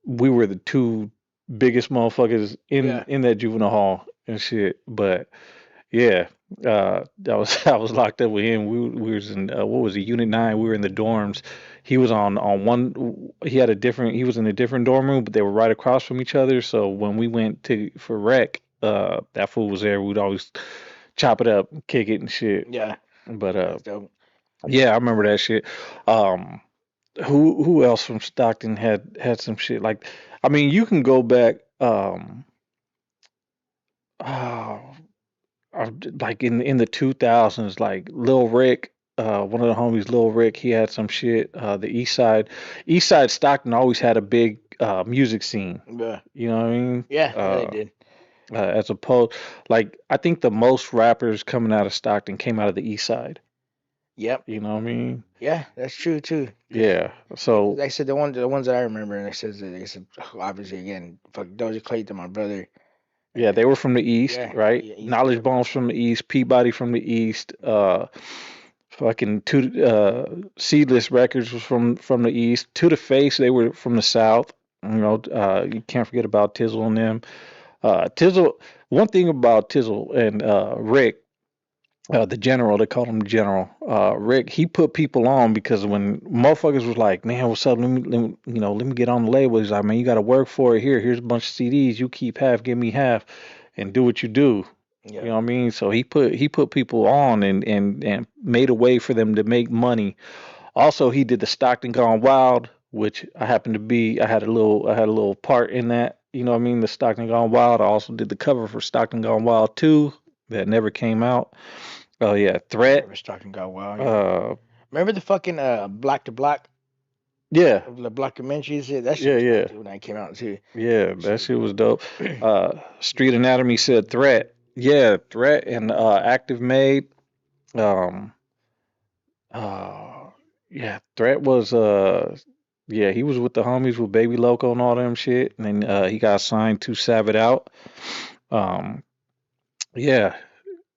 we were the two biggest motherfuckers in yeah, in that juvenile hall. and shit. But yeah, that was I was locked up with him. We was in what was it, Unit 9. We were in the dorms. He was on one. He had a different. He was in a different dorm room, but they were right across from each other. So when we went to for rec, that fool was there. We'd always chop it up, kick it, and shit. Yeah, But that's dope. yeah, I remember that shit. Um, who else from Stockton had some shit like? I mean, you can go back. Uh, like in the 2000s, like Lil Rick, one of the homies, Lil Rick, he had some shit. The East Side Stockton always had a big music scene. Yeah, You know what I mean? yeah, they did. As opposed, like I think the most rappers coming out of Stockton came out of the East Side. Yep. You know what I mean? Yeah, that's true too. Cause Yeah. yeah, 'cause So like I said, the ones that I remember, and they said obviously again, fuck Doja Clayton, my brother, yeah, they and were from the East, yeah, right? yeah, East Knowledge Coast. Bones from the East, Peabody from the East, fucking Seedless Records was from the East. To the Face, they were from the South. You know, you can't forget about Tizzle and them. Tizzle, one thing about Tizzle and Rick, the general, they called him the general. Rick, he put people on because when motherfuckers was like, "Man, what's up? Let me get on the label." He's like, "Man, you got to work for it. Here's a bunch of CDs. You keep half, give me half, and do what you do." You Yeah, know what I mean? So he put people on and made a way for them to make money. Also, he did the Stockton Gone Wild, which I happened to be. I had a little part in that. You know what I mean? The Stockton Gone Wild. I also did the cover for Stockton Gone Wild 2 that never came out. Oh yeah, I Threat. remember Stockton got wild. Yeah, Uh, remember the fucking Black to Black, yeah, the documentaries? Yeah, that shit yeah, was dope yeah, too when that came out too. yeah. That shit That was shit was dope. dope. Street Anatomy said Threat. Yeah, Threat and Active Made. Um, uh, yeah, Threat was yeah, he was with the homies with Baby Loco and all them shit, and then he got signed to Savage Out. Um, yeah,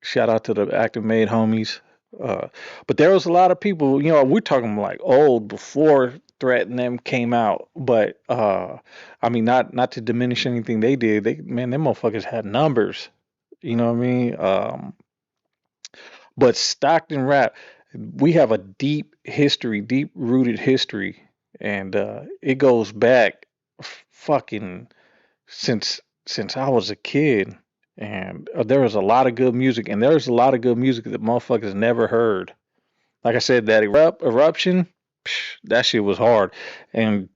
shout out to the Active Made homies. Uh, but there was a lot of people, we're talking like old before Threat and them came out. But I mean, not to diminish anything they did. Man, them motherfuckers had numbers. You know what I mean? But Stockton rap, we have a deep history, deep rooted history, and it goes back fucking since I was a kid, and there was a lot of good music, and there's a lot of good music that motherfuckers never heard. Like I said, that eruption, that shit was hard, and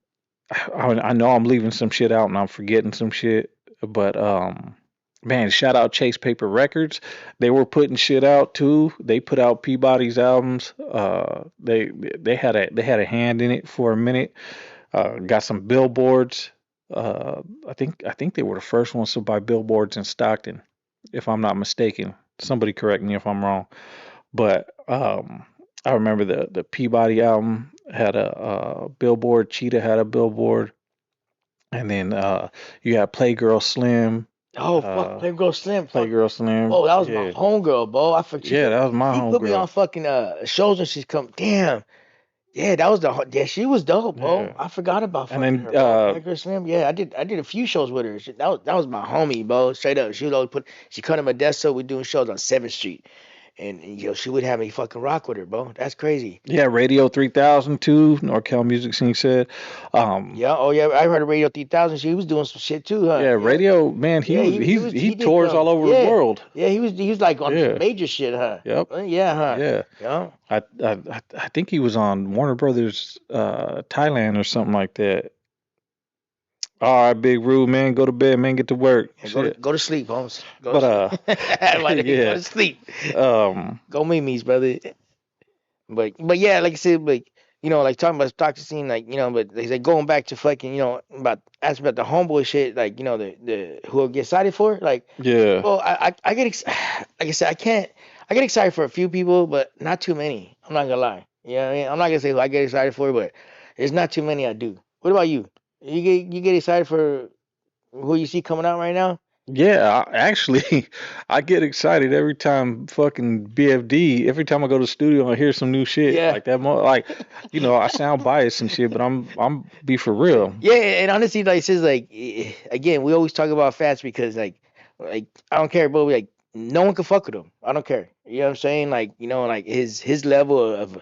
I know I'm leaving some shit out and I'm forgetting some shit, but man, shout out Chase Paper Records. They were putting shit out too. They put out Peabody's albums. They had a hand in it for a minute. Got some billboards. I think they were the first ones to buy billboards in Stockton, if I'm not mistaken. Somebody correct me if I'm wrong. But I remember the Peabody album had a billboard. Cheetah had a billboard, and then you had Playgirl Slim. Oh fuck, Uh, Playgirl Slim, fuck. Playgirl Slim. Oh, that was my Yeah, homegirl, bro. I forgot yeah, that was my she put me homegirl. on fucking shows when she's come. Damn. Yeah, that was yeah, she was dope, bro. Yeah, I forgot about and fucking then her, bro. Playgirl Slim. Yeah, I did a few shows with her. That was my homie, bro. Straight up. She would always she cut in my desk so we doing shows on 7th Street. And yo, she would have me fucking rock with her, bro. That's crazy. yeah, Radio 3000 too. NorCal Music Scene said. Um, Yeah, oh yeah, I heard of Radio 3000. She was doing some shit too, huh? yeah, Yeah. Radio man, he Yeah, was he he's was he he did tours all over the yeah. world. Yeah, he was like on some Yeah, major shit, huh? yep, Yeah, huh? yeah. Yeah. I think he was on Warner Brothers Thailand or something like that. All right, Big Rude man, go to bed, man, get to work. Yeah, Shit. go to sleep, Holmes. Go to But sleep. My nigga, go yeah. to sleep. Um Go memes, brother. But yeah, like I said, like like talking about stock scene, like but they say going back to fucking, about asking about the homeboy shit, like the who I get excited for, like, yeah. well, I get like I said, I get excited for a few people, but not too many. I'm not gonna lie. You know what I mean? I'm not gonna say who I get excited for, but there's not too many I do. What about you? You get excited for who you see coming out right now? Yeah, actually, I get excited every time fucking BFD. Every time I go to the studio and I hear some new shit Yeah. like that. Like, I sound biased and shit, but I'm be for real. Yeah, and honestly, like, it's just like again, we always talk about fats because like Like I don't care, bro. Like no one can fuck with him. I don't care. You know what I'm saying? Like like his level of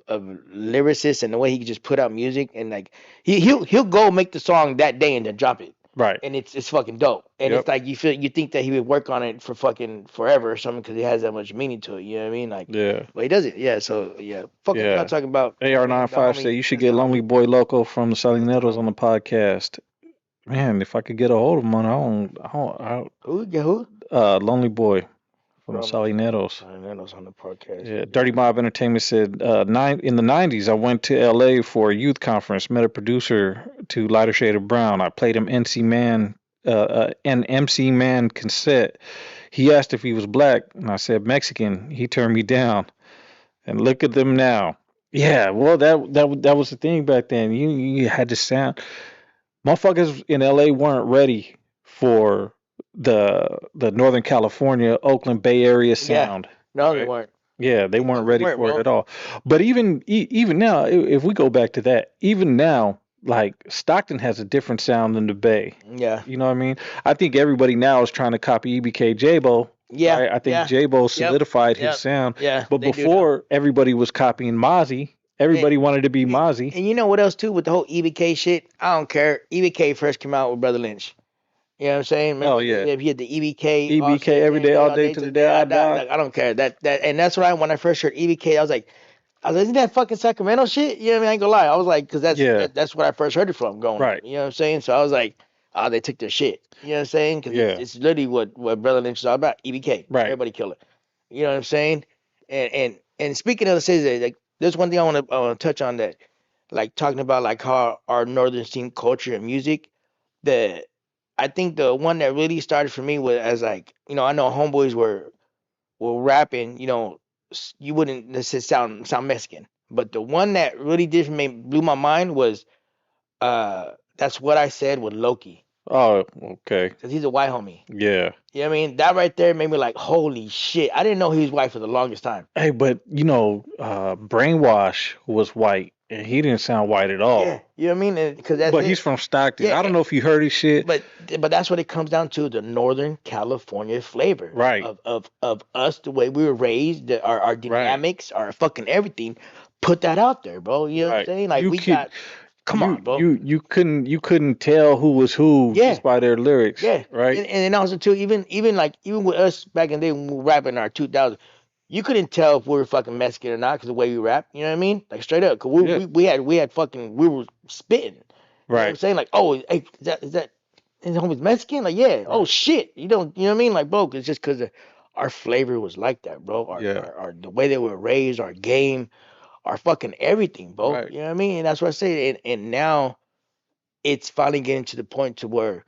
lyricist and the way he can just put out music and like he'll go make the song that day and then drop it. Right. And it's fucking dope. And Yep. it's like you think that he would work on it for fucking forever or something because it has that much meaning to it. You know what I mean? Like, Yeah. but he does it. Yeah. So yeah, fuck him. We're not Yeah. talking about the AR95 said homie. you should That's the get Lonely homie. Boy Loco from the That's the Salineros on homie. the podcast. Man, if I could get a hold of him, Who? Yeah, who? Lonely Boy from the Bro, man. Salineros. I know it's on the podcast. Yeah, Yeah. Dirty Mob Entertainment said in the 90s, I went to LA for a youth conference, met a producer to Lighter Shade of Brown. I played him an MC Man cassette. He asked if he was black, and I said Mexican. He turned me down. And look at them now. Yeah, well, that was the thing back then. You had to sound. Motherfuckers in LA weren't ready for the Northern California, Oakland Bay Area Yeah. sound. No, they Right? weren't. Yeah, they No, weren't they ready weren't, for it bro. at all. But even now, if we go back to that, even now, like Stockton has a different sound than the Bay. Yeah. You know what I mean? I think everybody now is trying to copy EBK J-Bo, Yeah. right? I think Yeah. J-Bo Yep. solidified his Yep. sound. Yeah. But They do now. before, everybody was copying Mozzie. And, Everybody wanted to be and, Mozzie. and you know what else too with the whole EBK shit? I don't care. EBK first came out with Brother Lynch. You know what I'm saying? Oh Remember yeah, if you had the EBK all EBK shit every every day, day, all all day day to to the the day day I I die. die. Like I don't care. That and that's why when I first heard EBK, I was like, isn't that fucking Sacramento shit? You know what I mean? I ain't gonna lie. I was like, because Yeah, that's where I first heard it from growing up. right. You know what I'm saying? So I was like, oh, they took their shit. You know what I'm saying? Because Yeah, it's literally what Brother Lynch is all about. EBK, right. everybody kill it. You know what I'm saying? And speaking of the cities, like there's one thing I want to touch on that, like talking about like how our northern scene culture and music. The I think the one that really started for me was as like I know homeboys were rapping. You wouldn't necessarily sound Mexican, but the one that really did blew my mind was that's what I said with Loki Oh, okay. because he's a white homie. Yeah. You know what I mean? That right there made me like, holy shit! I didn't know he was white for the longest time. Hey, but Brainwash was white, and he didn't sound white at Yeah, all. you know what I mean? Because that's But he's it. from Stockton. Yeah, I don't know if you heard his shit. but that's what it comes down to, the Northern California flavor Right, of us, the way we were raised, our right, dynamics, our fucking everything. Put that out there, bro. You know what I'm right. saying? Like You we could got, come on, bro. you couldn't tell who was who Yeah, just by their lyrics, yeah. right? And then also too, even with us back in the day when we were rapping in our 2000s, you couldn't tell if we were fucking Mexican or not because the way we rap. You know what I mean? Like straight up, cause Yeah, we had fucking we were spitting. You know what I'm right. saying? Like, oh, hey, is that his homie's Mexican? Like, yeah. Oh Right. shit. You know what I mean? Like, bro, it's just because our flavor was like that, bro. Our, Yeah, our our the way they were raised, our game, our fucking everything, bro. right, You know what I mean? And that's what I say. And now it's finally getting to the point to where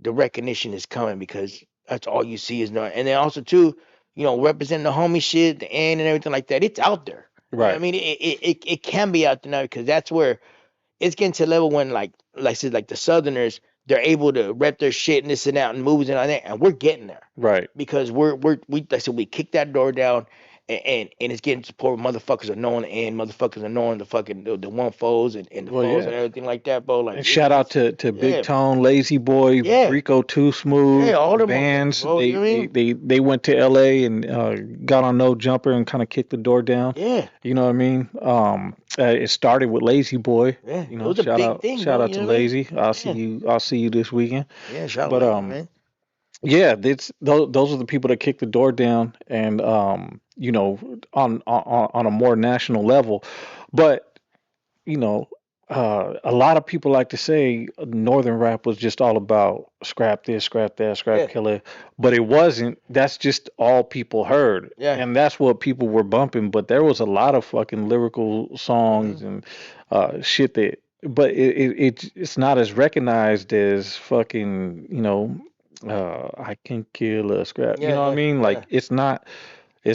the recognition is coming because that's all you see is not. And then also too, representing the homie shit, the end and everything like that. It's out there. You know what I right, mean? It can be out there now because that's where it's getting to a level when like I said, like the Southerners, they're able to rep their shit and this and that and moves and all that, and we're getting there right. because we like I said, we kick that door down, and it's getting to the point where motherfuckers are knowing the end, motherfuckers are knowing the fucking the one foes and the Well, foes yeah. and everything like that, bro. Like And shout out it's to Big yeah, Tone, Lazy Boy, yeah, Rico Too yeah, Smooth, all the them motherfuckers, Vans. bro. You know what I mean? They went to LA and got on No Jumper and kind of kicked the door down. Yeah, You know what I mean? It started with Lazy Boy. yeah. You It know, was a big thing, shout bro. out You to know what I mean? Lazy. Yeah, I'll see you this weekend. yeah. Shout out But Lazy, man. yeah, those are the people that kick the door down, and on a more national level. But you know, a lot of people like to say Northern rap was just all about scrap this, scrap that, scrap Yeah, killer, but it wasn't. That's just all people heard, yeah. and that's what people were bumping. But there was a lot of fucking lyrical Hmm. songs and shit that, but it's not as recognized as fucking I can kill a scrap. You Yeah, know what I yeah, mean? yeah. Like it's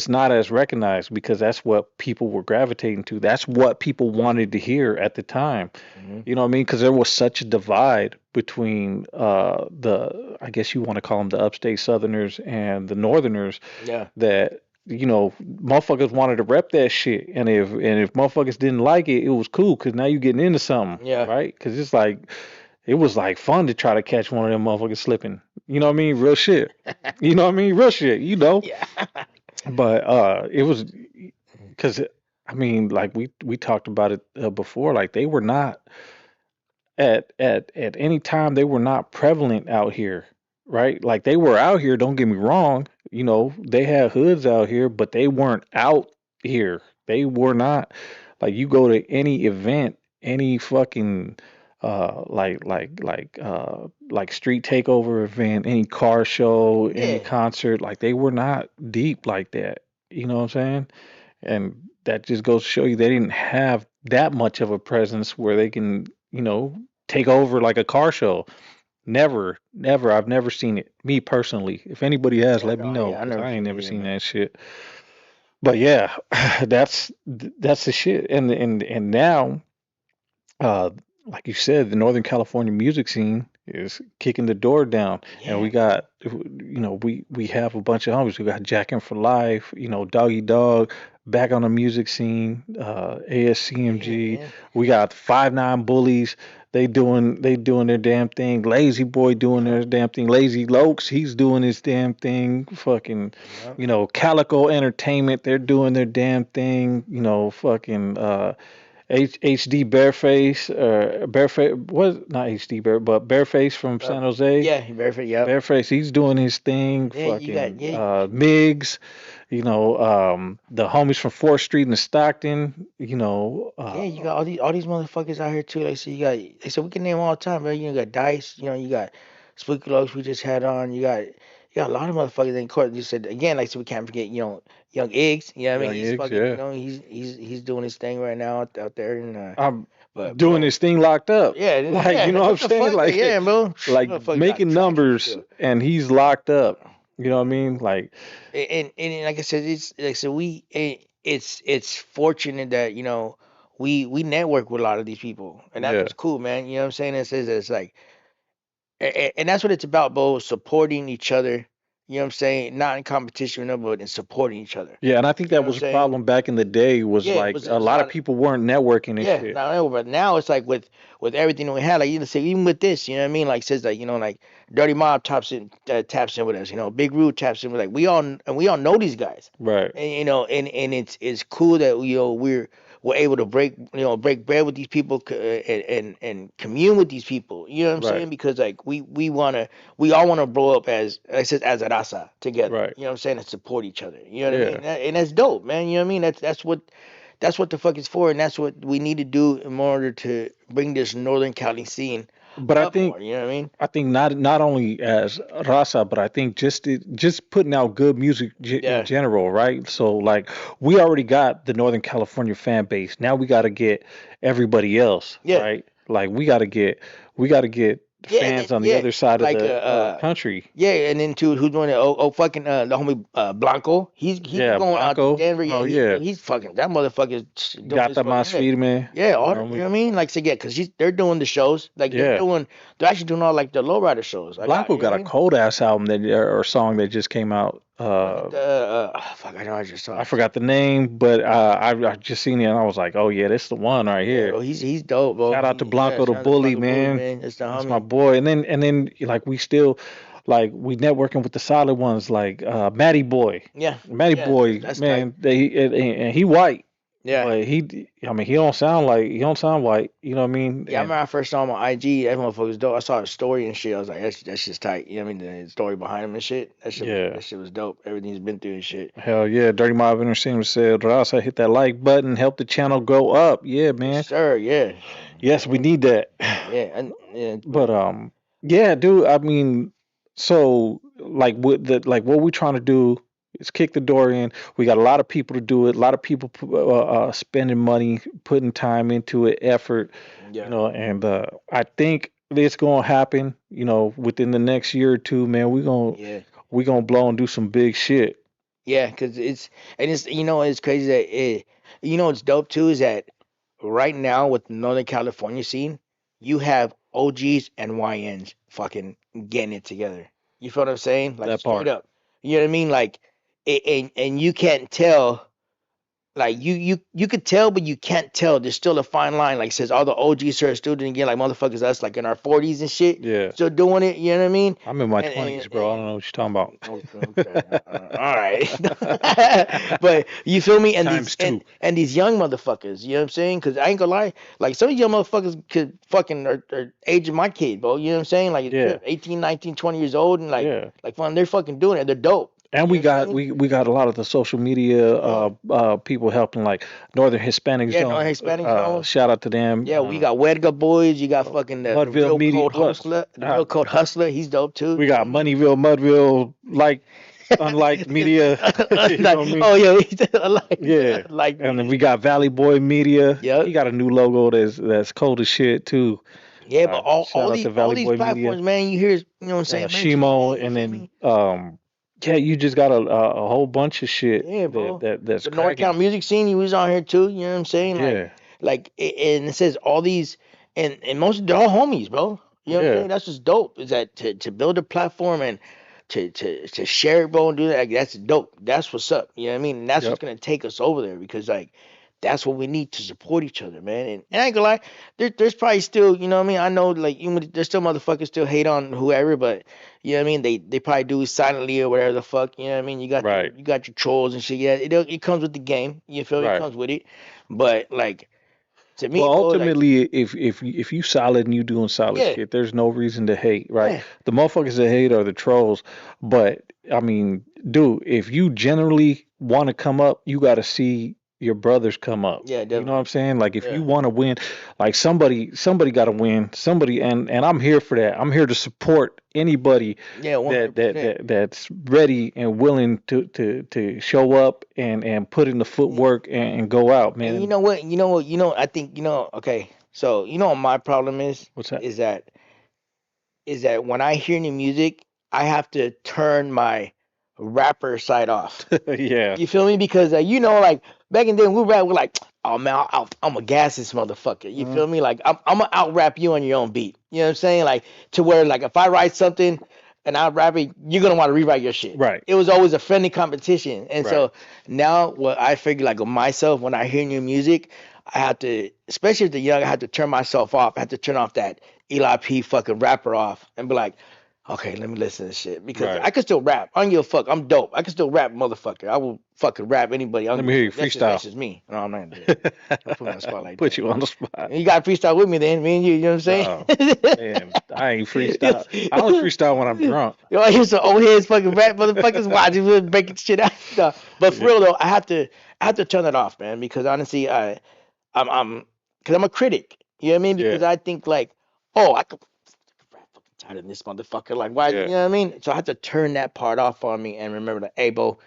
not as recognized because that's what people were gravitating to. That's what people wanted to hear at the time. Hmm. You know what I mean? Because there was such a divide between the, I guess you want to call them the upstate Southerners and the Northerners, Yeah, that motherfuckers wanted to rep that shit, and if motherfuckers didn't like it, it was cool because now you're getting into something, yeah. right? Because it was like fun to try to catch one of them motherfuckers slipping. You know what I mean? Real shit. You know what I mean? Real shit. You know. Yeah. But it was because I mean, like we talked about it before. Like they were not at any time they were not prevalent out here, right? Like they were out here, don't get me wrong, you know, they had hoods out here, but they weren't out here. They were not like you go to any event, any fucking like street takeover event, any car show, any Yeah. concert, like they were not deep like that. You know what I'm saying? And that just goes to show you they didn't have that much of a presence where they can, you know, take over like a car show. Never, never. I've never seen it. Me personally. If anybody has, Yeah, let me no, know yeah, I because never I ain't seen it never either, seen man. that shit. But yeah, that's the shit. And now uh, like you said, the Northern California music scene is kicking the door down, and we Yeah, man. got, you know, we have a bunch of homies. We got Jackin' for Life, you know, Doggy Dog, back on the music scene, Yeah, ASCMG. man. We got 5 9 Bullies. They doing their damn thing. Lazy Boy doing Yeah, their damn thing. Lazy Lokes, he's doing his damn thing. Fucking, yeah, you know, Calico Entertainment, they're doing their damn thing. You know, fucking HD Bareface, Bareface, what, not HD Bare, but Bareface from uh, San Jose. yeah, Barefoot. Yep. Bareface, he's doing his thing. Yeah, you got Fucking yeah, Migs, you know, the homies from 4th Street in Stockton, you know, yeah, you got all these motherfuckers out here too. Like, so you got, like, so we can name all the time, man. You got Dice, you got Spooky Logs we just had on. You got a lot of motherfuckers in court. You said again, like, so we can't forget, Young Iggs. You know what I mean? Young He's Iggs, fucking, yeah. he's doing his thing right now out there, and I'm but doing bro, this thing locked up. yeah, Like, you yeah, know what I'm what the saying? fuck? Like, Yeah, bro, like motherfucker got making traction numbers still. and he's locked Uh, up. You know what I yeah, mean? bro. Like, And like I said, it's like so it's fortunate that we network with a lot of these people, and that's yeah. what's cool, man. You know what I'm saying? It's like, and that's what it's about, bro. Supporting each other. You know what I'm saying? Not in competition with them, but in supporting each other. Yeah, and I think You know that what I'm was a saying? problem back in the day was Yeah, like it a was a lot of lot. people weren't networking and Yeah, shit. not only, but now it's like with everything that we had, like you know, say even with this, you know what I mean? Like says like like Dirty Mob taps in with us, Big Rude taps in with like we all know these guys, Right. and and it's cool that we're able to break bread with these people and commune with these people. You know what I'm Right. saying? Because like we all wanna blow up as I says as a raza together. Right. You know what I'm saying? And support each other. You know what I Yeah. mean? And that's dope, man. You know what I mean? That's what the fuck it's for, and that's what we need to do in order to bring this Northern Cali scene But I up think more. You know what I mean? I think not only as Rasa, but I think just putting out good music in Yeah, general, right? So like we already got the Northern California fan base. Now we got to get everybody else, yeah, right? Like we got to get yeah, fans on the yeah. other side of Like the country. yeah, and then too, who's doing it? Oh, fucking the homie Blanco. He's Yeah, going out to Blanco. Denver. Yeah, Oh yeah, he's fucking that motherfucker's doing his Gata fucking Mas yeah. Firme. Yeah, You all know the, you know we what I mean? Like, so yeah, because they're doing the shows, like yeah. they're actually doing all like the lowrider shows. I got, Blanco you know got what a I mean? cold ass album that or song that just came out. Was it the fuck? I know I just saw I it. forgot the name, but I just seen it and I was like, oh yeah, this is the one right Yeah, here. bro, he's dope, bro. Shout out to Yeah, Blanco the shout out to Bully, Blanco Bully, man. man. That's the That's my homie. boy. And then like we still like we networking with the solid ones like Matty Boy. Yeah, Matty yeah, Boy, that's tight. man, and he white, Yeah, but I mean he don't sound white, you know what I mean? yeah. I And remember I first saw him on IG. That motherfucker was dope. I saw his story and shit. I was like, that's just tight. You know what I mean? The story behind him and shit. yeah. That shit was dope. Everything he's been through and shit. Hell yeah, Dirty Mob Entertainment said, Rasa, hit that like button, help the channel go up. Yeah, Yes, man. sir. Yeah, Yes, we need that. yeah, and yeah, But yeah, dude. I mean, so like what we trying to do is kick the door in. We got a lot of people to do it. A lot of people spending money, putting time into it, effort. You yeah, know, and I think it's gonna happen. You know, within the next year or two, man. yeah. We gonna blow and do some big shit. Yeah, cause it's it's crazy that it's dope too is that right now with the Northern California scene, you have OGs and YNs fucking getting it together. You feel what I'm saying? Like That straight part. up. You know what I mean? Like and you can't tell like you could tell, but you can't tell. There's still a fine line. Like says all the OGs are still doing it, like motherfuckers us, like in our 40s and shit, Yeah. still doing it. You know what I mean? I'm in my And 20s, bro. I don't know what you're talking okay, all right. about. But you feel me? And these Times two. and these young motherfuckers, you know what I'm saying? Because I ain't gonna lie, like some of these young motherfuckers could fucking are age of my kid, bro. You know what I'm saying? Like Yeah. 18, 19, 20 years old, and Yeah. like fun, they're fucking doing it. They're dope. And You we know what I'm got saying? we got a lot of the social media Yeah. people helping, like Northern Hispanic Yeah, no Zone. Hispanic zone. Shout out to them. Yeah, we got Wedga boys. You got fucking the Mudville real Media. cold What? hustler. The Uh, real cold hustler. He's dope too. we You got feel me? Moneyville, Mudville, like unlike media. You know Like, what I mean? oh yeah, he's Yeah. like And then we got Valley Boy Media. He yep. got a new logo that's cold as shit too. Yeah, but Shout out to all Valley these Boy Media. platforms, man, you hear, you know what I'm saying, mentioned. Yeah, Shimo, you and feel then me? yeah, you just got a whole bunch of shit Yeah, bro. that's The North cracking. Count music scene, he was on here too. You know what I'm saying? Yeah, And it says all these, and most they're all homies, bro. You know what I'm yeah, saying? That's just dope. Is that to build a platform and to share it, bro, and do that? Like, that's dope. That's what's up. You know what I mean? And that's what's yep, gonna take us over there because like that's what we need to support each other, man. And I ain't gonna lie, there's probably still, you know what I mean? I know like there's still motherfuckers still hate on whoever, but you know what I mean? They probably do it silently or whatever the fuck. You know what I mean? right, You got your trolls and shit. Yeah, it comes with the game. You feel me? It right. comes with it. But like to me, Well, bro, like ultimately, if you solid and you doing solid yeah, shit, there's no reason to hate, right? yeah, The motherfuckers that hate are the trolls. But I mean, dude, if you generally want to come up, you got to see your brothers come up. yeah, You know what I'm definitely. saying? Like if you Yeah, want to win, like somebody got to win. Somebody, and I'm here for that. I'm here to support anybody yeah, 100%. that's ready and willing to show up and put in the footwork and go out, And you man. know what? You know what? You know, I think, okay. So, you know what my problem What's that? is that when I hear new music, I have to turn my rapper side off. Yeah. You feel me? Because like back in the day when we rap, we're like, oh man, I'm gonna gas this motherfucker. You Mhm. feel me? Like I'm gonna out rap you on your own beat. You know what I'm saying? Like to where like if I write something and I rap it, you're gonna want to rewrite your shit. Right. It was always a friendly competition, and Right. so now what I figure like with myself when I hear new music, I have to, especially if the young, I have to turn myself off. I have to turn off that Eli P fucking rapper off and be like, okay, let me listen to this shit because Right. I can still rap. I don't give a fuck. I'm dope. I can still rap, motherfucker. I will fucking rap anybody. I don't Let give me a hear you fuck. That's freestyle. just me. No, I'm not gonna do that. Don't put me on the spot like Put that. you on the spot. You got to freestyle with me then, me and you. You know what I'm No, man, I ain't freestyle. I only freestyle when I'm saying? drunk. Yo, I hear some old heads fucking rap motherfuckers watching, we're breaking shit out. No, but for Yeah. real though, I have to turn that off, man, because honestly, I'm, because I'm a critic. You know what I mean? Yeah. Because I think like, oh, I could rap fucking tighter than this motherfucker. Like, why? You Yeah. know what I mean? So I have to turn that part off on me and remember that, hey, bro,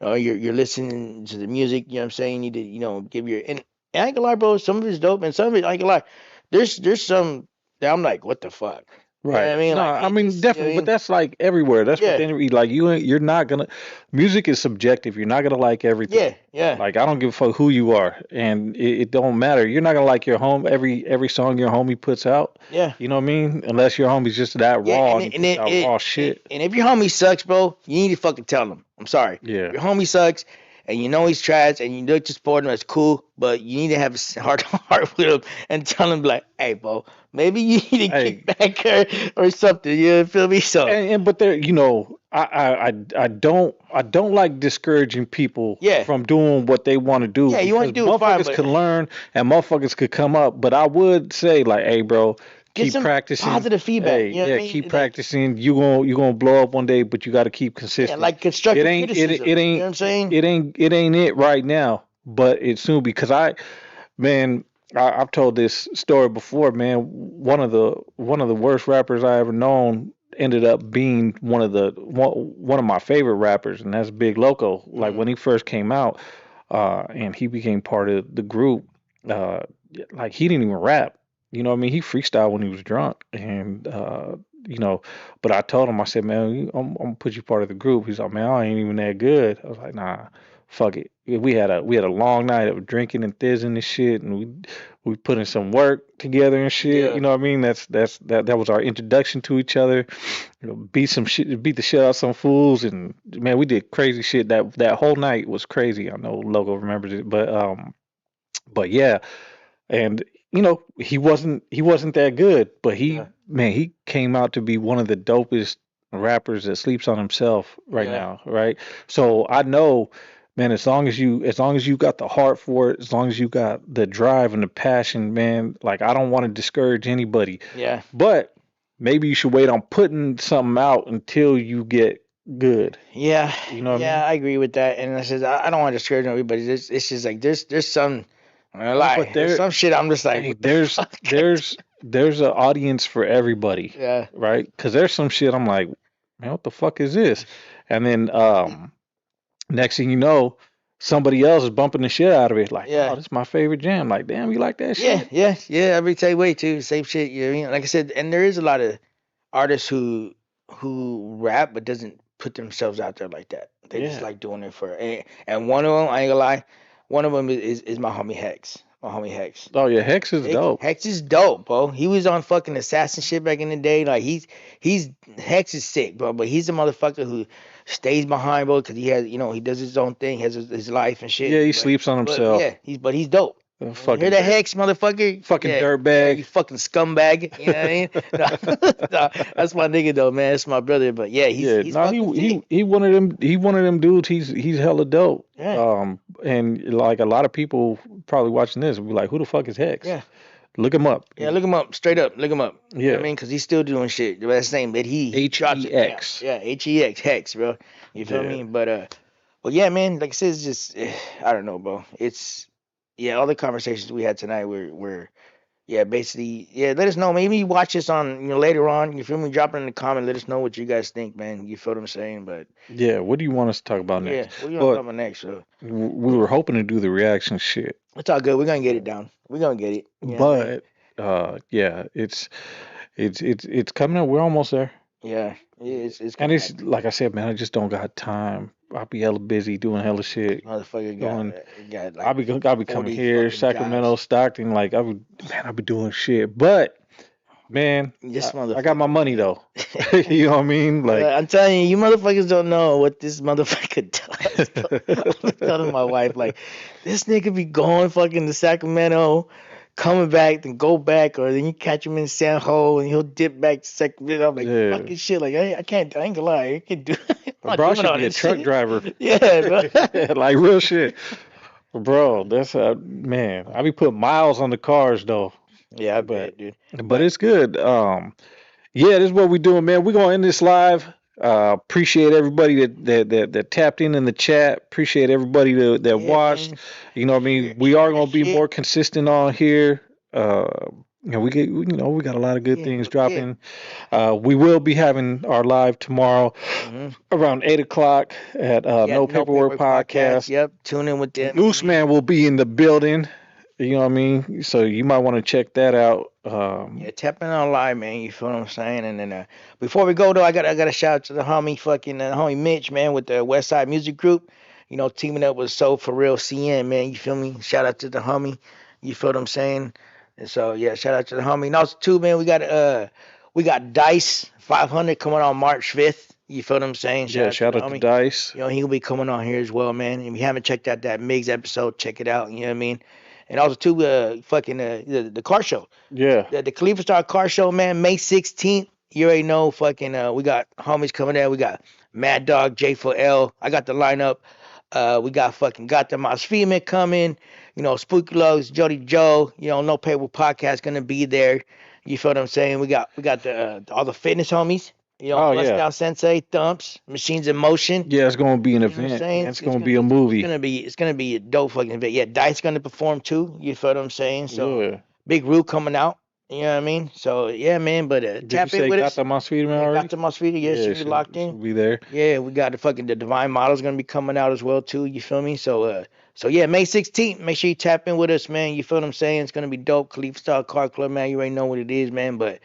you're listening to the music. You know what I'm saying? You need to, give your and I ain't gonna lie, bro. Some of it's dope, and some of it I ain't gonna lie. There's some that I'm like, what the fuck? You know what Right. I mean? No, Like I it mean just, you know what definitely, I but mean? that's like everywhere. That's with Yeah, any like you're not gonna music is subjective. You're not gonna like everything. yeah, yeah, Like I don't give a fuck who you are, and it don't matter. You're not gonna like your home every song your homie puts out. yeah, You know what I mean? Unless your homie's just that yeah. raw and he puts out raw shit. And if your homie sucks, bro, you need to fucking tell him. I'm sorry. If Yeah. your homie sucks, and you know he's trash, and you look to support him, that's cool. But you need to have a heart to heart with him and tell him like, hey, bro, maybe you need to Hey, kick back or something. You feel me? So and but there, I don't like discouraging people yeah, from doing what they want to do yeah. You want because to do it fine, motherfuckers but can learn and motherfuckers could come up. But I would say like, hey, bro, get keep some practicing. positive feedback. Hey, You know what I yeah, mean? keep Like, practicing. You gonna blow up one day, but you got to keep yeah, consistent. like It constructive ain't it criticism. it You know ain't what I'm saying? it ain't it right now, but it soon because man. I've told this story before, man. One of the worst rappers I ever known ended up being one of my favorite rappers, and that's Big Loco. Like Mm, when he first came out, and he became part of the group. Uh, like he didn't even rap. You know what I mean? He freestyled when he was drunk, and you know. But I told him, I said, man, I'm gonna put you part of the group. He's like, man, I ain't even that good. I was like, nah. fuck it. We had a long night of drinking and thizzing and shit, and we put in some work together and shit. Yeah. You know what I mean? That was our introduction to each other. Beat the shit out of some fools, and man, we did crazy shit. That whole night was crazy. I know Logo remembers it, but yeah, and he wasn't that good, but Yeah. he came out to be one of the dopest rappers that sleeps on himself right Yeah. now, right? So I know, man, as long as you got the heart for it, as long as you got the drive and the passion, man, like I don't want to discourage anybody, Yeah. but maybe you should wait on putting something out until you get good. Yeah. You know what I mean? Yeah. I agree with that. And I says I don't want to discourage nobody, but it's just like there's some. I'm gonna No, lie. but There's there, some shit I'm just like, hey, what the there's fuck? there's there's an audience for everybody, Yeah. right? Because there's some shit I'm like, man, what the fuck is this? And then next thing you know, somebody else is bumping the shit out of it, like, Yeah. oh, this is my favorite jam. Like, damn, you like that Yeah. shit? Yeah. Yeah. Every take way too. Same shit. You know what I mean? Like I said, and there is a lot of artists who rap but doesn't put themselves out there like that. They just Yeah. like doing it for and one of them, I ain't gonna lie, one of them is my homie Hex. My homie Hex. Oh yeah, Hex is dope. Hex is dope, bro. He was on fucking assassin shit back in the day. Like he's Hex is sick, bro. But he's a motherfucker who stays behind, bro, because he has he does his own thing, has his life and Yeah, shit. he sleeps on But himself. yeah, he's dope. When you hear Fucking that Hex, motherfucker? fucking Yeah, yeah, you dirtbag. fucking scumbag. You know what I mean? No, that's my nigga though, man. That's my brother. But yeah, Yeah, he's no, fucking sick. he one of them dudes. He's hella dope. Yeah, And like a lot of people probably watching this will be like, who the fuck is Hex? yeah, Look him up. yeah. Look him up, straight up. Look him up. You know what I Yeah, mean? Because he's still doing shit. That's the name, but he H drops E it down. X. Yeah, Hex, Hex, bro. You feel Yeah, me? But yeah, man. Like I said, it's just I don't know, bro. It's yeah. All the conversations we had tonight were yeah, basically, yeah. Let us know. Maybe you watch this on later on. You feel me? Drop it in the comment. Let us know what you guys think, man. You feel what I'm saying? But yeah. What do you want us to talk about yeah, next? what do you want to talk But about next? So we were hoping to do the reaction shit. it's all good. We're gonna get it down. We're gonna get it. You know what I mean? But yeah, it's coming up. We're almost there. Yeah, yeah. It's And gonna it's happen. like I said, man, I just don't got time. I'll be hella busy doing hella shit. Motherfucker Going, got I'll like be coming 40 here, fucking Sacramento, jobs. Stockton. Like I'll be doing shit. But man, This I got my motherfucker, money man. though. You know what I mean? Like, I'm telling you, you motherfuckers don't know what this motherfucker does. I'm telling my wife, like, this nigga be going fucking to Sacramento, coming back, then go back, or then you catch him in San Ho and he'll dip back to Sacramento. I'm like, yeah, fucking shit. Like, I can't, I ain't gonna lie, I can't do I'm not bro, I doing should all be a this truck shit. driver. Yeah, bro. Like real shit, bro. That's man. I be putting miles on the cars though. Yeah, I But bet, dude. but But it's good. Yeah, this is what we're doing, man. We're gonna end this live. Appreciate everybody that tapped in the chat. Appreciate everybody that yeah, watched. man, You know what I mean? We share are the gonna be shit. more consistent on here. We got a lot of good Yeah, things yeah. dropping. We will be having our live tomorrow Mm-hmm. around 8 o'clock at Yeah, No no Paperwork paper podcast. Podcast. Yep, tune in with them. You mean? Gooseman will be in the building. You know what I mean? So you might want to check that out. Yeah, tapping on live, man. You feel what I'm saying? And then before we go though, I got a shout out to the homie fucking homie Mitch, man, with the West Side Music Group. Teaming up with Soul for Real CN, man. You feel me? Shout out to the homie. You feel what I'm saying? And so yeah, shout out to the homie. And also too, man, we got Dice 500 coming on March 5th. You feel what I'm saying? Shout Yeah, out to shout the out to homie. Dice. He'll be coming on here as well, man. And if you haven't checked out that Migs episode, check it out. You know what I mean? And also too, fucking the car show. Yeah. The Khalifa Star Car Show, man, May 16th. You already know, fucking, we got homies coming there. We got Mad Dog, J4L. I got the lineup. We got fucking Got the Mouse Female coming. Spooky Lugs, Jody Joe. No Paper Podcast gonna be there. You feel what I'm saying? We got the all the fitness homies. Oh Bust yeah. Down Sensei, Thumps, Machines in Motion. Yeah, it's gonna be an You know what I'm event, saying? man. It's, It's it's gonna gonna be a be it's movie. gonna be it's gonna be a dope fucking event. Yeah, Dice gonna perform too. You feel what I'm saying? So Yeah. Big Roo coming out. You know what I mean? So yeah, man. But Did you tap in say with got us. the Masfeed man Yeah, got already? the Mosfita. Yeah, Yeah, she be locked in. she'll be there. Yeah, we got the Divine Model's gonna be coming out as well too. You feel me? So yeah, May 16th. Make sure you tap in with us, man. You feel what I'm saying? It's gonna be dope. Khalifa Style Car Club, man. You already know what it is, man. But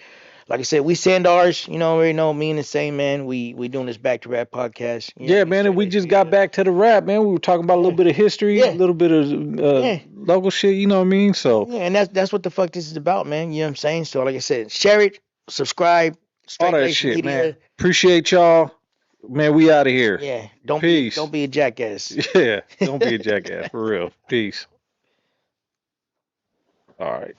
like I said, we send ours. You know, already know me and the same man. We doing this back to rap podcast. Yeah, Yeah, we man, and share we that just shit. got back to the rap, man. We were talking about a little Yeah, bit of history, a yeah, little bit of yeah, local shit, you know what I mean? So, yeah. And that's what the fuck this is about, man. You know what I'm saying? So like I said, share it, subscribe, all Straight that Laced shit, man. Media. Appreciate y'all. Man, we out of here. Yeah, Peace. don't be a jackass. Yeah, don't be a jackass, for real. Peace. All right.